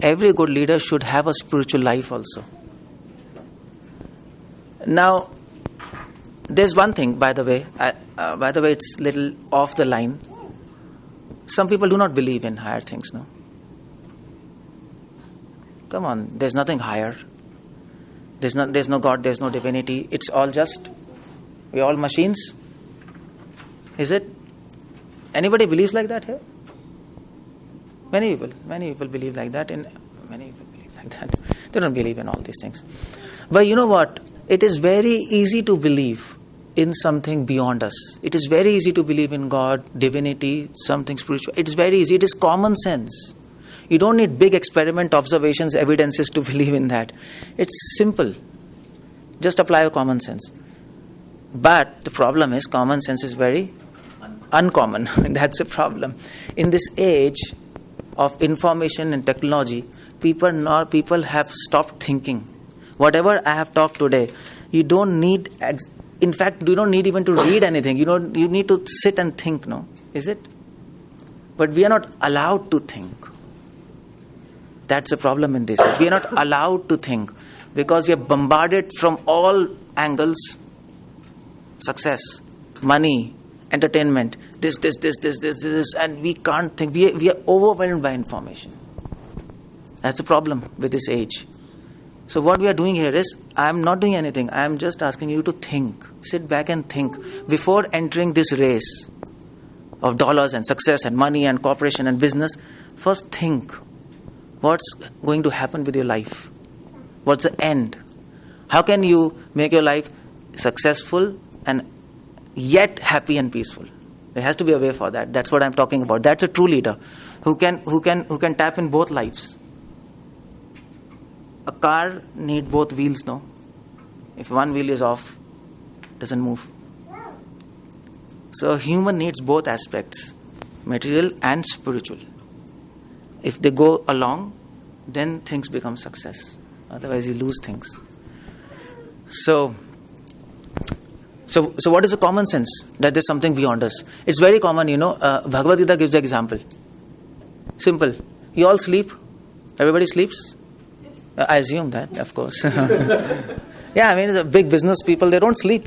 Every good leader should have a spiritual life also. Now, there's one thing, by the way, it's little off the line. Some people do not believe in higher things, no? Come on, there's nothing higher. There's no God, there's no divinity. It's all just, we're all machines. Is it? Anybody believes like that here? Many people believe like that, and many people believe like that. They don't believe in all these things. But you know what? It is very easy to believe in something beyond us. It is very easy to believe in God, divinity, something spiritual. It is very easy. It is common sense. You don't need big experiment, observations, evidences to believe in that. It's simple. Just apply your common sense. But the problem is, common sense is very uncommon. That's a problem. In this age of information and technology, people have stopped thinking. Whatever I have talked today, you don't need, in fact, you don't need even to read anything. You need to sit and think, no? Is it? But we are not allowed to think. That's the problem in this age. We are not allowed to think because we are bombarded from all angles. Success, money, entertainment, this, and we can't think. We are overwhelmed by information. That's a problem with this age. So what we are doing here is, I am not doing anything. I am just asking you to think. Sit back and think. Before entering this race of dollars and success and money and corporation and business, first think. What's going to happen with your life? What's the end? How can you make your life successful and yet happy and peaceful? There has to be a way for that. That's what I'm talking about. That's a true leader who can tap in both lives. A car needs both wheels, no? If one wheel is off, it doesn't move. So human needs both aspects, material and spiritual. If they go along, then things become success. Otherwise you lose things. So what is the common sense? That there's something beyond us. It's very common, Bhagavad-gita gives an example. Simple. You all sleep? Everybody sleeps? I assume that, of course. Yeah, I mean, the big business people, they don't sleep.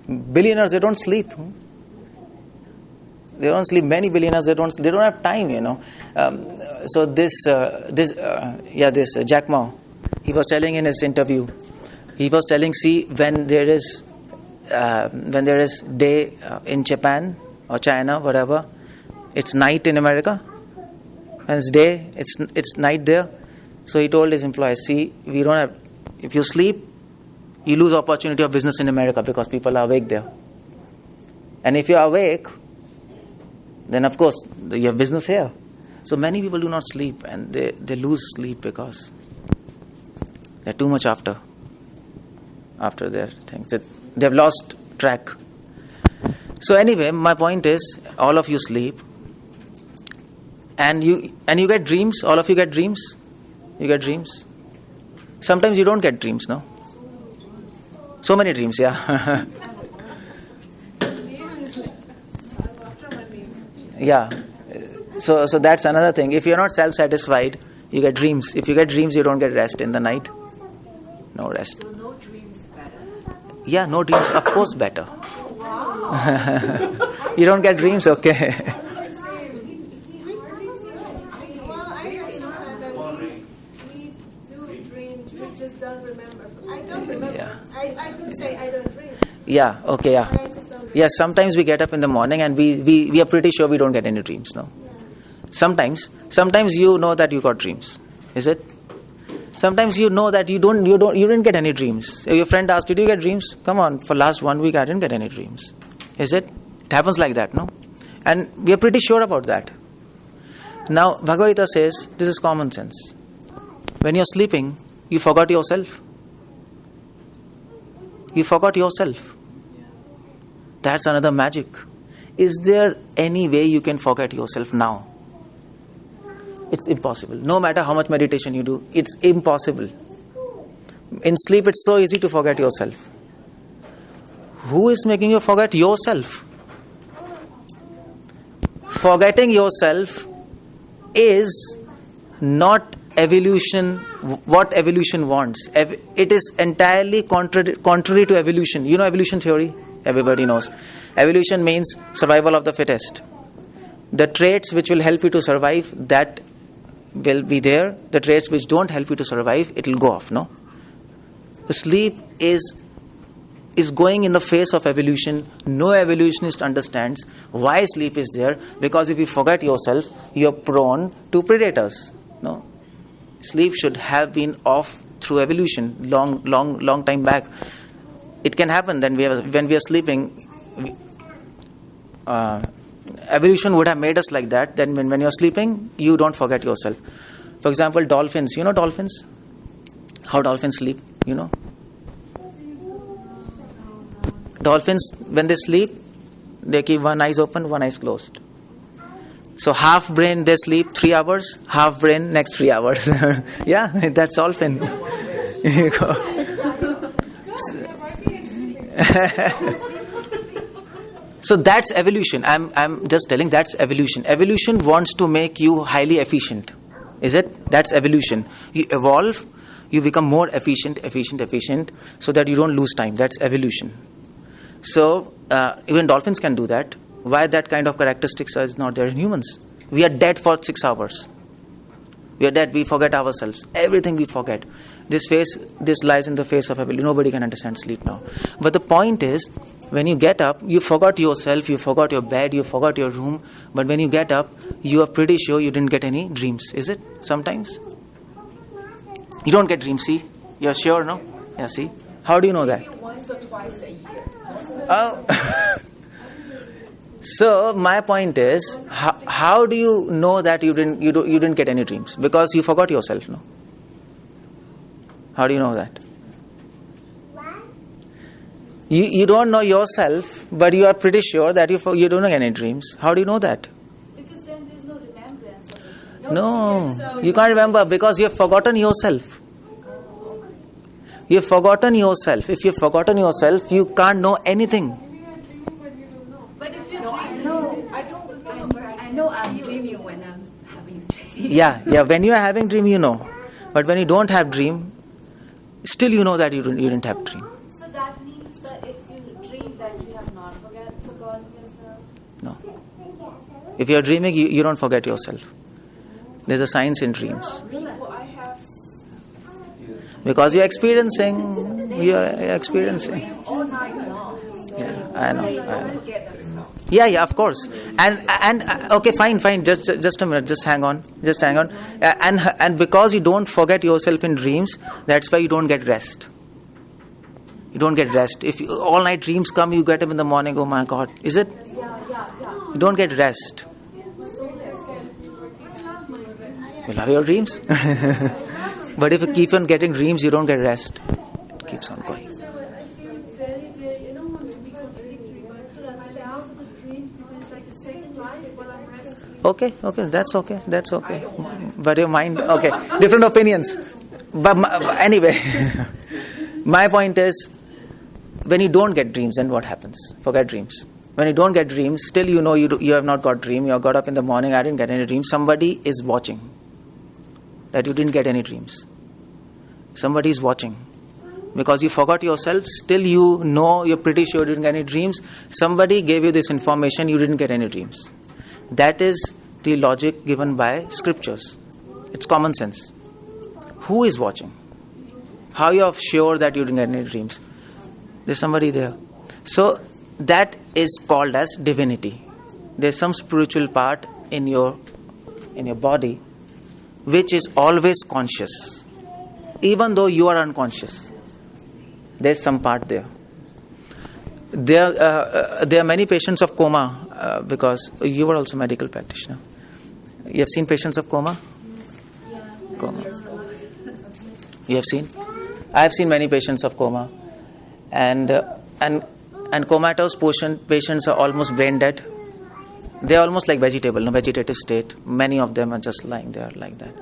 Billionaires, they don't sleep. They don't sleep. Many billionaires, they don't have time, So this Jack Ma, he was telling in his interview, see, when there is day in Japan or China, whatever, it's night in America. When it's day, it's night there. So he told his employees, see, we don't have, if you sleep, you lose opportunity of business in America because people are awake there. And if you are awake, then of course you have business here. So many people do not sleep and they lose sleep because they're too much after their things. They've lost track. So anyway, my point is, all of you sleep and you get dreams. All of you get dreams. You get dreams. Sometimes you don't get dreams, no? So many dreams, yeah. Yeah. So that's another thing. If you're not self-satisfied, you get dreams. If you get dreams, you don't get rest in the night. No rest. So no dreams better? Yeah, no dreams, of course, better. You don't get dreams, okay. Well, I heard somewhere that we do dream you just don't remember. I don't remember. Yeah. I could say I don't dream. Yeah, okay, yeah. But I just don't remember. Yes, sometimes we get up in the morning and we are pretty sure we don't get any dreams, no? Sometimes you know that you got dreams. Is it? Sometimes you know that you didn't get any dreams. Your friend asked, did you get dreams? Come on, for last 1 week I didn't get any dreams. Is it? It happens like that, no? And we are pretty sure about that. Now, Bhagavad Gita says, this is common sense. When you're sleeping, you forgot yourself. You forgot yourself. That's another magic. Is there any way you can forget yourself now? It's impossible. No matter how much meditation you do, it's impossible. In sleep, it's so easy to forget yourself. Who is making you forget yourself? Forgetting yourself is not evolution, what evolution wants. It is entirely contrary to evolution. You know evolution theory? Everybody knows. Evolution means survival of the fittest. The traits which will help you to survive, that will be there. The traits which don't help you to survive, it will go off, no? The sleep is going in the face of evolution. No evolutionist understands why sleep is there, because if you forget yourself, you are prone to predators. No, sleep should have been off through evolution long time back. It can happen then when we are sleeping. Evolution would have made us like that. Then when you are sleeping, you don't forget yourself. For example, dolphins. You know dolphins? How dolphins sleep? You know? Dolphins, when they sleep, they keep one eye open, one eye closed. So half brain they sleep 3 hours, half brain next 3 hours. Yeah, that's dolphin. So that's evolution. I'm just telling, that's evolution. Evolution wants to make you highly efficient. Is it? That's evolution. You evolve, you become more efficient, so that you don't lose time. That's evolution. So even dolphins can do that. Why that kind of characteristics is not there in humans? We are dead for 6 hours. We are dead. We forget ourselves. Everything we forget. This lies in the face of evolution. Nobody can understand sleep now. But the point is, when you get up, you forgot yourself, you forgot your bed, you forgot your room. But when you get up, you are pretty sure you didn't get any dreams. Is it? Sometimes? You don't get dreams, see? You're sure, no? Yeah, see? How do you know that? Maybe once or twice a year. Oh. So my point is, how do you know that you didn't get any dreams? Because you forgot yourself, no? How do you know that? You don't know yourself, but you are pretty sure that you don't get any dreams. How do you know that? Because then there's no remembrance of it. No, you can't remember because you have forgotten yourself. You have forgotten yourself. If you have forgotten yourself, you can't know anything. But if you I know I'm dreaming when I'm having a dream. Yeah. When you are having dream, you know. But when you don't have dream, still you know that you didn't have dream. So that means that if you dream that you have not forgotten yourself. No. If you are dreaming, you don't forget yourself. There's a science in dreams. Because you're experiencing. All night long. Yeah, I know. Don't forget yourself. Yeah, of course. And okay, fine. Just a minute. Just hang on. And because you don't forget yourself in dreams, that's why you don't get rest. You don't get rest. If all night dreams come, you get up in the morning. Oh my God, is it? Yeah. You don't get rest. You love your dreams, but if you keep on getting dreams, you don't get rest. It keeps on going. So I feel very, very, I don't want to be contradictory, but I allow for the dream because it's like a second life while I'm resting. Okay, that's okay. But your mind, okay, different opinions. But anyway, my point is, when you don't get dreams, then what happens? Forget dreams. When you don't get dreams, still you know you have not got dream. You have got up in the morning, I didn't get any dreams. Somebody is watching that you didn't get any dreams. Somebody is watching. Because you forgot yourself, still you know, you're pretty sure you didn't get any dreams. Somebody gave you this information, you didn't get any dreams. That is the logic given by scriptures. It's common sense. Who is watching? How you are sure that you didn't get any dreams? There's somebody there. So that is called as divinity. There's some spiritual part in your body which is always conscious, even though you are unconscious. There's some part there. There are many patients of coma because you were also a medical practitioner. You have seen patients of coma? Coma. You have seen? I have seen many patients of coma, and comatose patients are almost brain dead. They are almost like vegetative state. Many of them are just lying there like that.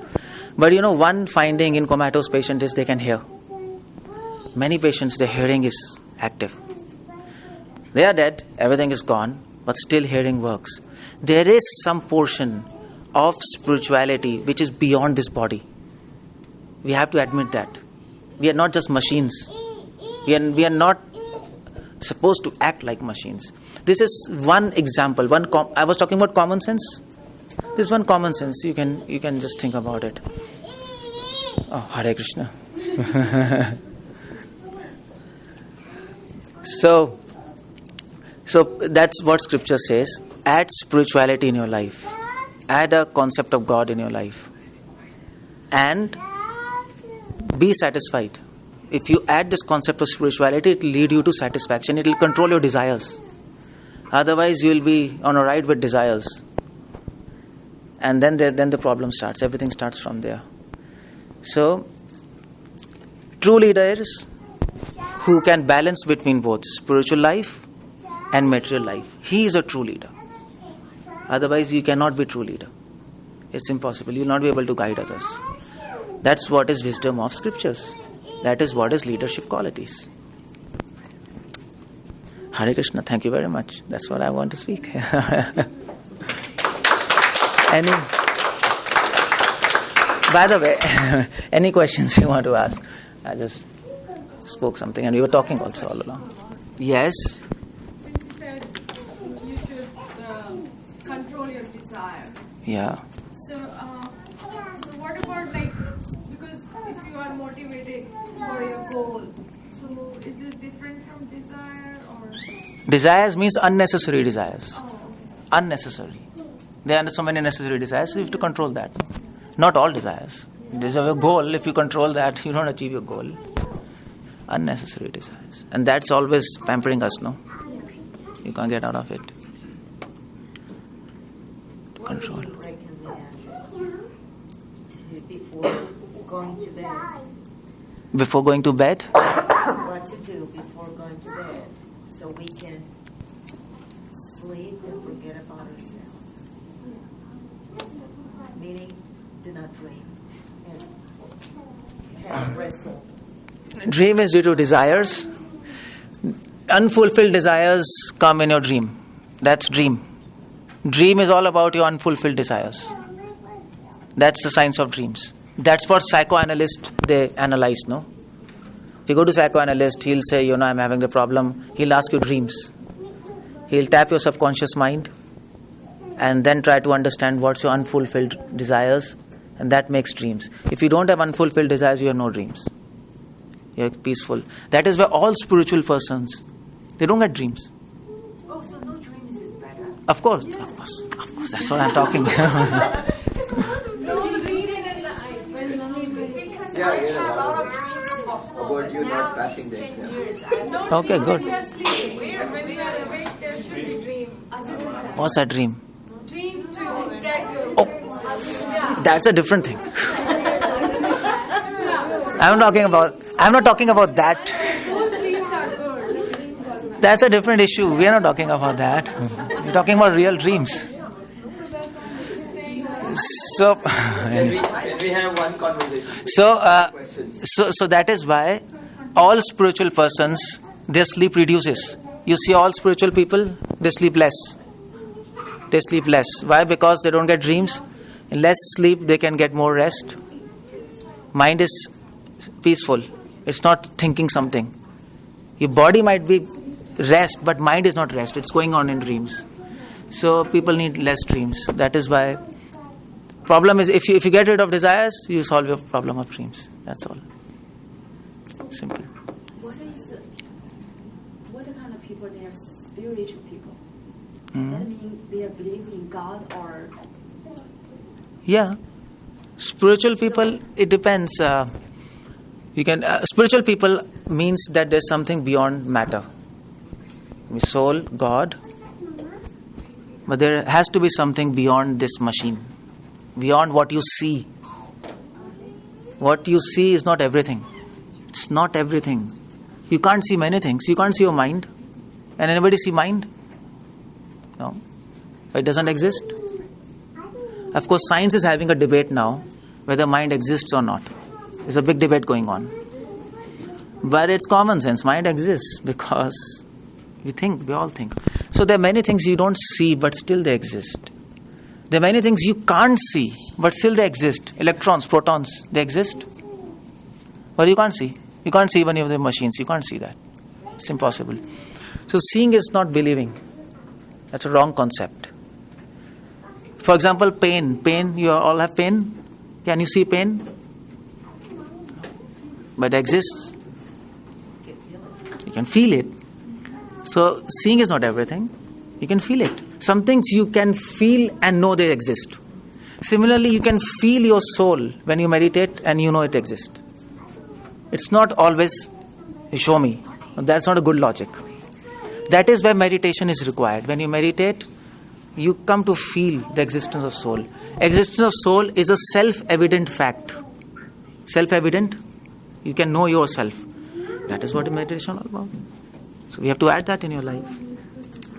But one finding in comatose patient is they can hear. Many patients, their hearing is active. They are dead, everything is gone, but still hearing works. There is some portion of spirituality which is beyond this body. We have to admit that. We are not just machines. We are not supposed to act like machines. This is one example. I was talking about common sense. This is one common sense. You can just think about it. Oh, Hare Krishna. So that's what scripture says. Add spirituality in your life. Add a concept of God in your life. And be satisfied. If you add this concept of spirituality, it will lead you to satisfaction. It will control your desires. Otherwise, you will be on a ride with desires. And then the problem starts. Everything starts from there. So, true leaders who can balance between both spiritual life and material life. He is a true leader. Otherwise, you cannot be a true leader. It's impossible. You will not be able to guide others. That's what is wisdom of scriptures. That is what is leadership qualities. Hare Krishna, thank you very much. That's what I want to speak. By the way, any questions you want to ask? I just spoke something and we were talking also all along. Yes? Since you said you should control your desire. Yeah. So what about because if you are motivated for your goal, so is this different from desire or? Desires means unnecessary desires. Oh, okay. Unnecessary. There are so many necessary desires, so you have to control that. Not all desires. There's a goal. If you control that, you don't achieve your goal. Unnecessary desires. And that's always pampering us, no? You can't get out of it. Control. Before going to bed. Before going to bed? What to do before going to bed so we can sleep and forget about ourselves. Meaning, do not dream and have restful. Dream is due to desires. Unfulfilled desires come in your dream. That's dream. Dream is all about your unfulfilled desires. That's the science of dreams. That's what psychoanalysts, they analyze, no? If you go to psychoanalyst, he'll say, I'm having the problem. He'll ask you dreams. He'll tap your subconscious mind and then try to understand what's your unfulfilled desires, and that makes dreams. If you don't have unfulfilled desires, you have no dreams. You're peaceful. That is why all spiritual persons, they don't get dreams. Oh, so no dreams is better? Of course. That's what I'm talking about. I had a lot of dreams before. About you not passing the exam. Okay, good. When you are sleeping, when you are awake, there should be dream. Other than that, What's that dream? dream to get your. Oh, that's a different thing. I'm not talking about that. Those dreams are good. That's a different issue. We are not talking about that. We're talking about real dreams. So, When we have one conversation. So that is why all spiritual persons, their sleep reduces. You see all spiritual people, they sleep less. They sleep less. Why? Because they don't get dreams. In less sleep, they can get more rest. Mind is peaceful. It's not thinking something. Your body might be rest, but mind is not rest. It's going on in dreams. So people need less dreams. That is why. Problem is, if you get rid of desires, you solve your problem of dreams. That's all. Simple. What kind of people they are? Spiritual people. That means they are believing in God or? Yeah. Spiritual people, it depends. Spiritual people means that there's something beyond matter. Soul, God. But there has to be something beyond this machine. Beyond what you see. What you see is not everything. It's not everything. You can't see many things. You can't see your mind. And anybody see mind? No. It doesn't exist. Of course, science is having a debate now whether mind exists or not. There's a big debate going on. But it's common sense. Mind exists because we all think. So there are many things you don't see, but still they exist. There are many things you can't see, but still they exist. Electrons, protons, they exist. But you can't see. You can't see even the machines. You can't see that. It's impossible. So seeing is not believing. That's a wrong concept. For example, pain. Pain, you all have pain? Can you see pain? But it exists. You can feel it. So seeing is not everything. You can feel it. Some things you can feel and know they exist. Similarly, you can feel your soul when you meditate and you know it exists. It's not always, you show me. That's not a good logic. That is where meditation is required. When you meditate, you come to feel the existence of soul. Existence of soul is a self-evident fact. Self-evident, you can know yourself. That is what meditation is all about. So we have to add that in your life.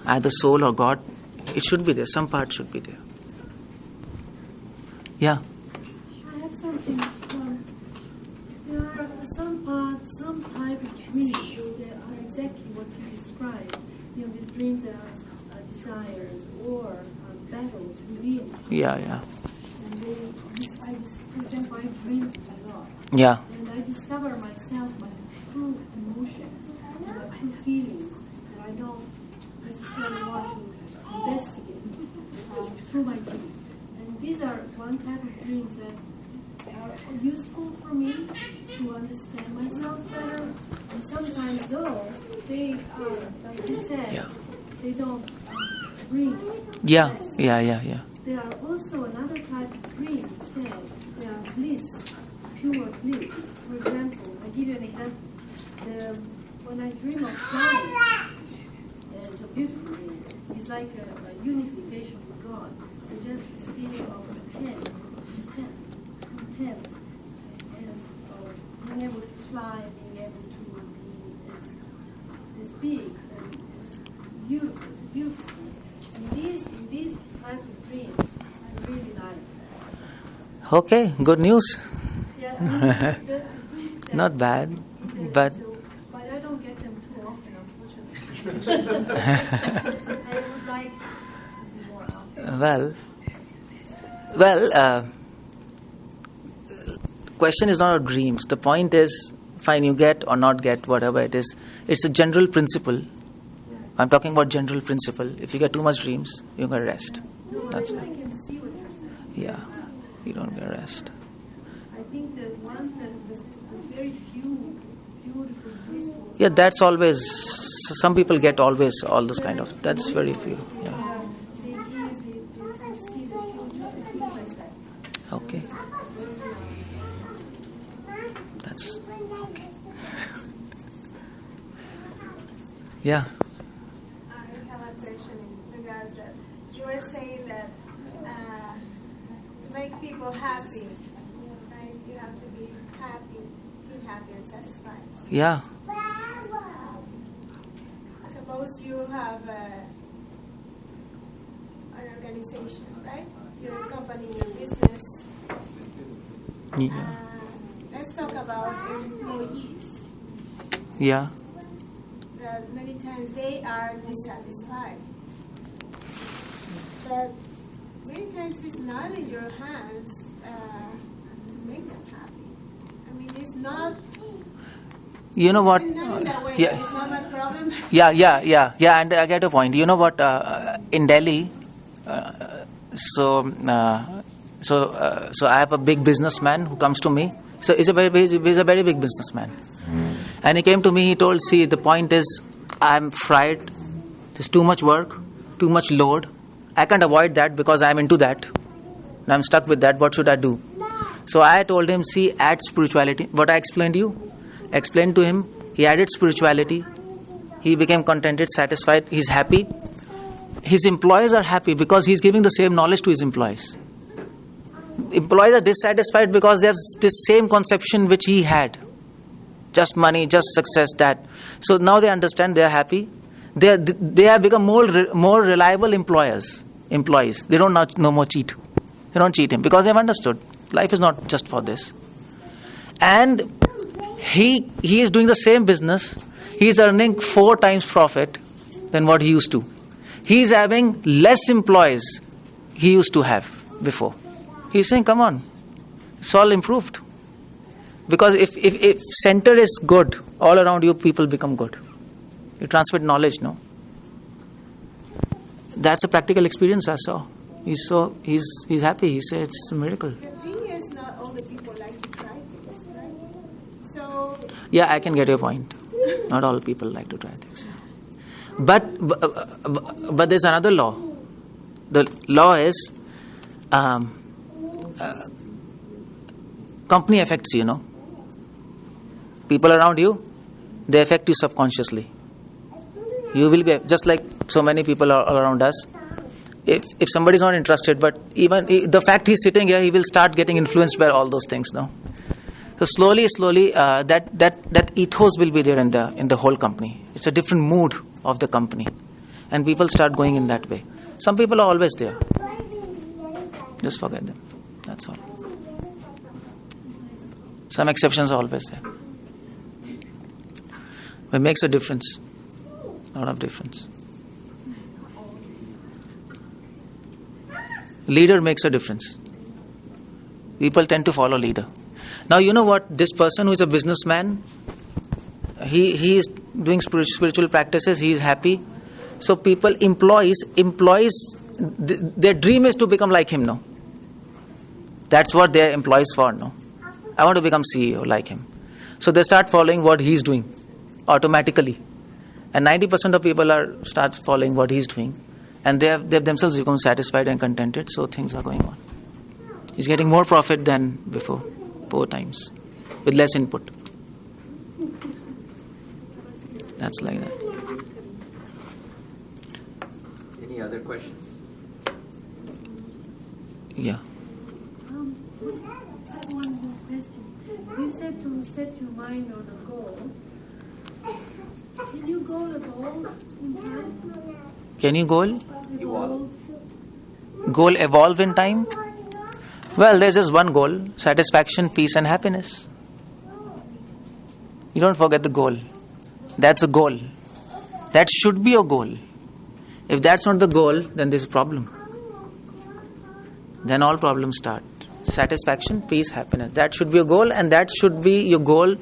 Either soul or God, it should be there. Some part should be there. Yeah. I have something. There are some parts, some type of dreams that are exactly what you described. These dreams that are desires or battles within. Yeah. And for example, I dream a lot. Yeah. And I discover myself, my true emotions, and my true feelings that I don't necessarily want to investigate through my dreams. And these are one type of dreams that are useful for me to understand myself better. And sometimes, though, they are, like you said, they don't bring. Yeah. There are also another type of dreams that they are bliss, pure bliss. For example, I give you an example. When I dream of flying, it's a beautiful dream. It's like a unification with God. It's just this feeling of content, and being able to fly, being able to be this big and beautiful. In these type of dreams, I really like that. Okay, good news. Yeah, Not bad, but but I don't get them too often, unfortunately. I would like to be more often. Question is not about dreams. The point is, fine, you get or not get, whatever it is. It's a general principle. I'm talking about general principle. If you get too much dreams, you're going to rest. That's I it. can see what you're saying. Yeah, you don't get rest. I think the ones that the very few beautiful, peaceful. Yeah, that's always. Some people get always all those kind of. That's very few. Yeah. They foresee the future. It feels like that. Okay. That's okay. Yeah. I have a question in regards that you were saying that to make people happy, right? You have to be happy and satisfied. Yeah. Suppose you have an organization, right? Your company, your business. Yeah. Let's talk about employees. Yeah. That many times they are dissatisfied. But many times it's not in your hands to make them happy. I mean, it's not. You know what? Not in that way. Yeah. It's not my problem. Yeah. And I get a point. You know what? In Delhi, so I have a big businessman who comes to me. So he's a very big businessman. And he came to me, he told, see, the point is, I'm fried, there's too much work, too much load. I can't avoid that because I'm into that. And I'm stuck with that. What should I do? So I told him, see, add spirituality. What I explained to you, explained to him, he added spirituality. He became contented, satisfied, he's happy. His employees are happy because he's giving the same knowledge to his employees. Employees are dissatisfied because they have this same conception which he had. Just money, just success, that. So now they understand, they are happy. They have become more reliable employees. They don't no more cheat. They don't cheat him because they've understood life is not just for this. And he is doing the same business. He is earning 4 times profit than what he used to. He is having less employees he used to have before. He's saying, come on, it's all improved. Because if center is good, all around you people become good. You transmit knowledge, no? That's a practical experience I saw. He's happy. He said it's a miracle. The thing is, not all the people like to try things, right? So Yeah, I can get your point. Not all people like to try things. But there's another law. The law is company affects you, know. People around you, they affect you subconsciously. You will be just like so many people are all around us. If somebody is not interested, but even the fact he's sitting here, he will start getting influenced by all those things, no. So slowly, that ethos will be there in the whole company. It's a different mood of the company, and people start going in that way. Some people are always there. Just forget them. That's all. Some exceptions are always there. It makes a difference. A lot of difference. Leader makes a difference. People tend to follow leader. Now you know what? This person who is a businessman, he is doing spiritual practices. He is happy. So employees, their dream is to become like him. No, that's what they are employees for. No, I want to become CEO like him. So they start following what he's doing automatically, and 90% of people start following what he's doing, and they have themselves become satisfied and contented. So things are going on. He's getting more profit than before, 4 times, with less input. That's like that. Any other questions? Yeah. I have one more question. You said to set your mind on a goal. Can you goal evolve in time? Can you goal Evolve. evolve in time? Well, there's just one goal: satisfaction, peace, and happiness. You don't forget the goal. That's a goal. That should be a goal. If that's not the goal, then there's a problem. Then all problems start. Satisfaction, peace, happiness. That should be a goal, and that should be your goal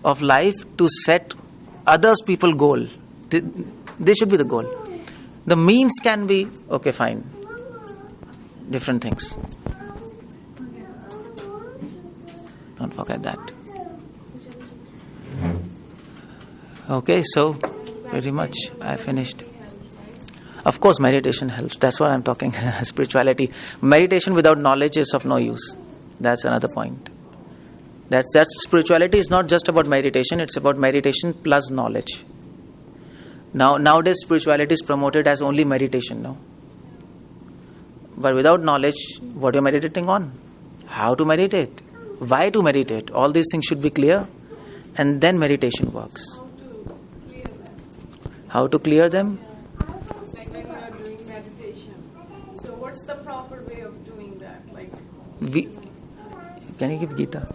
of life, to set others people goal. They should be the goal. The means can be, okay, fine. Different things. Don't forget that. Okay, so pretty much I finished. Of course, meditation helps. That's what I'm talking. Spirituality. Meditation without knowledge is of no use. That's another point. That's spirituality is not just about meditation. It's about meditation plus knowledge. Nowadays, spirituality is promoted as only meditation. No. But without knowledge, what you're meditating on? How to meditate? Why to meditate? All these things should be clear, and then meditation works. How to clear them? Like when you are doing meditation. So what's the proper way of doing that? Like, Can you give Gita?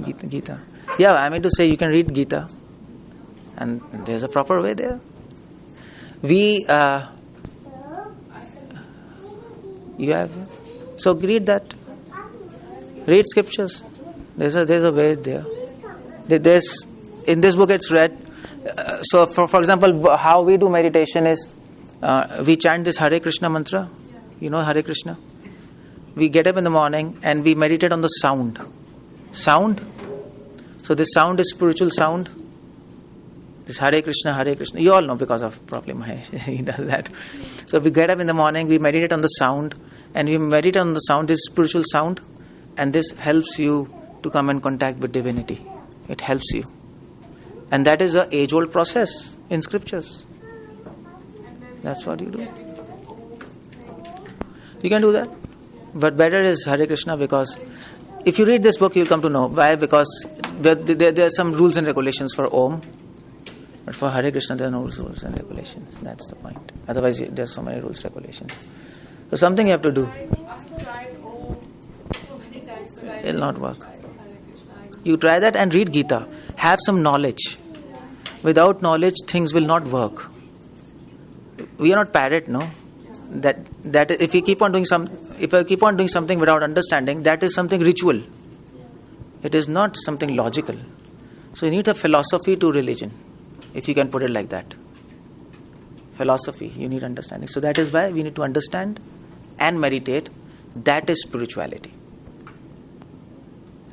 Gita. Yeah, I mean to say you can read Gita, and there's a proper way there. You have, so read that. Read scriptures. There's a way there. There's in this book it's read. So for example, how we do meditation is we chant this Hare Krishna mantra. You know Hare Krishna. We get up in the morning and we meditate on the sound. So this sound is spiritual sound. It's Hare Krishna. You all know because of probably Mahesh. He does that. So we get up in the morning, we meditate on the sound, and we meditate on the sound, this spiritual sound, and this helps you to come in contact with divinity. It helps you. And that is an age-old process in scriptures. That's what you do. You can do that. But better is Hare Krishna, because if you read this book, you'll come to know. Why? Because there are some rules and regulations for Om. But for Hare Krishna, there are no rules and regulations. That's the point. Otherwise, there are so many rules and regulations. So something you have to do. I've tried Om so many times, but It will not work. You try that and read Gita. Have some knowledge. Without knowledge, things will not work. We are not parrot, no? That if you keep on doing something without understanding, that is something ritual. It is not something logical. So you need a philosophy to religion, if you can put it like that. Philosophy, you need understanding. So that is why we need to understand and meditate. That is spirituality.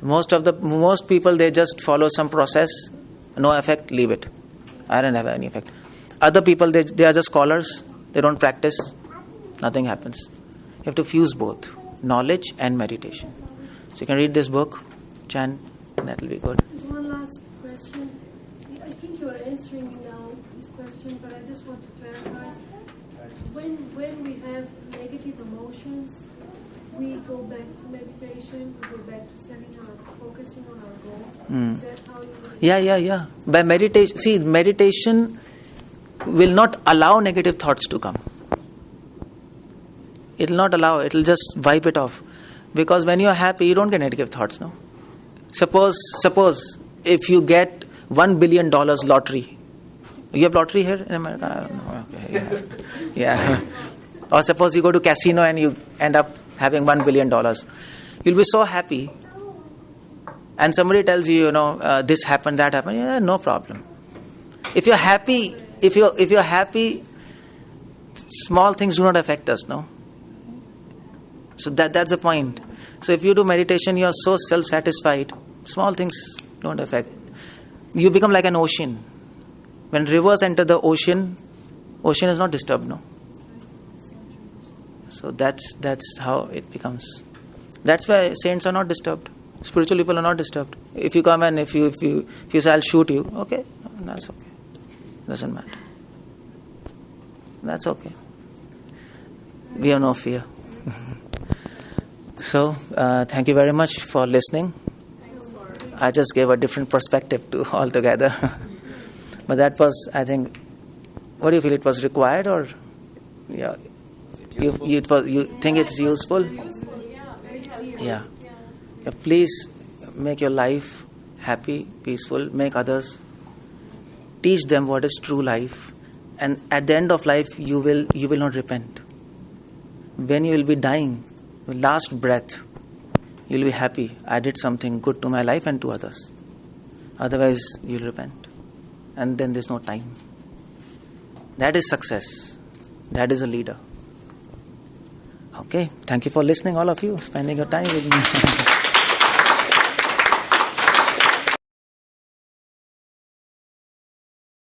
Most people, they just follow some process, no effect, leave it. I don't have any effect. Other people, they are just scholars, they don't practice, nothing happens. You have to fuse both, knowledge and meditation. So you can read this book, chant, that will be good. There's one last question. I think you're answering now this question, but I just want to clarify. When we have negative emotions, we go back to meditation, we go back to focusing on our goal. Is that how you... Yeah. By meditation, meditation will not allow negative thoughts to come. It will not allow, it will just wipe it off. Because when you are happy, you don't get negative thoughts, no? Suppose if you get $1 billion lottery. You have lottery here in America? I don't know. Okay, yeah. Or suppose you go to casino and you end up having $1 billion. You'll be so happy. And somebody tells you, this happened, that happened. Yeah, no problem. If you're happy, small things do not affect us, no? So that's the point. So if you do meditation, you are so self-satisfied, small things don't affect. You become like an ocean. When rivers enter the ocean is not disturbed, no? So that's how it becomes. That's why saints are not disturbed. Spiritual people are not disturbed. If you come and if you say, I'll shoot you, okay, that's okay. Doesn't matter. That's okay. We have no fear. So, thank you very much for listening. I just gave a different perspective to altogether. But that was, I think, what do you feel? It was required, or yeah, you think it's useful? Yeah. Please make your life happy, peaceful. Make others. Teach them what is true life, and at the end of life, you will not repent. When you will be dying, last breath, you'll be happy. I did something good to my life and to others. Otherwise, you'll repent. And then there's no time. That is success. That is a leader. Okay. Thank you for listening, all of you, spending your time with me.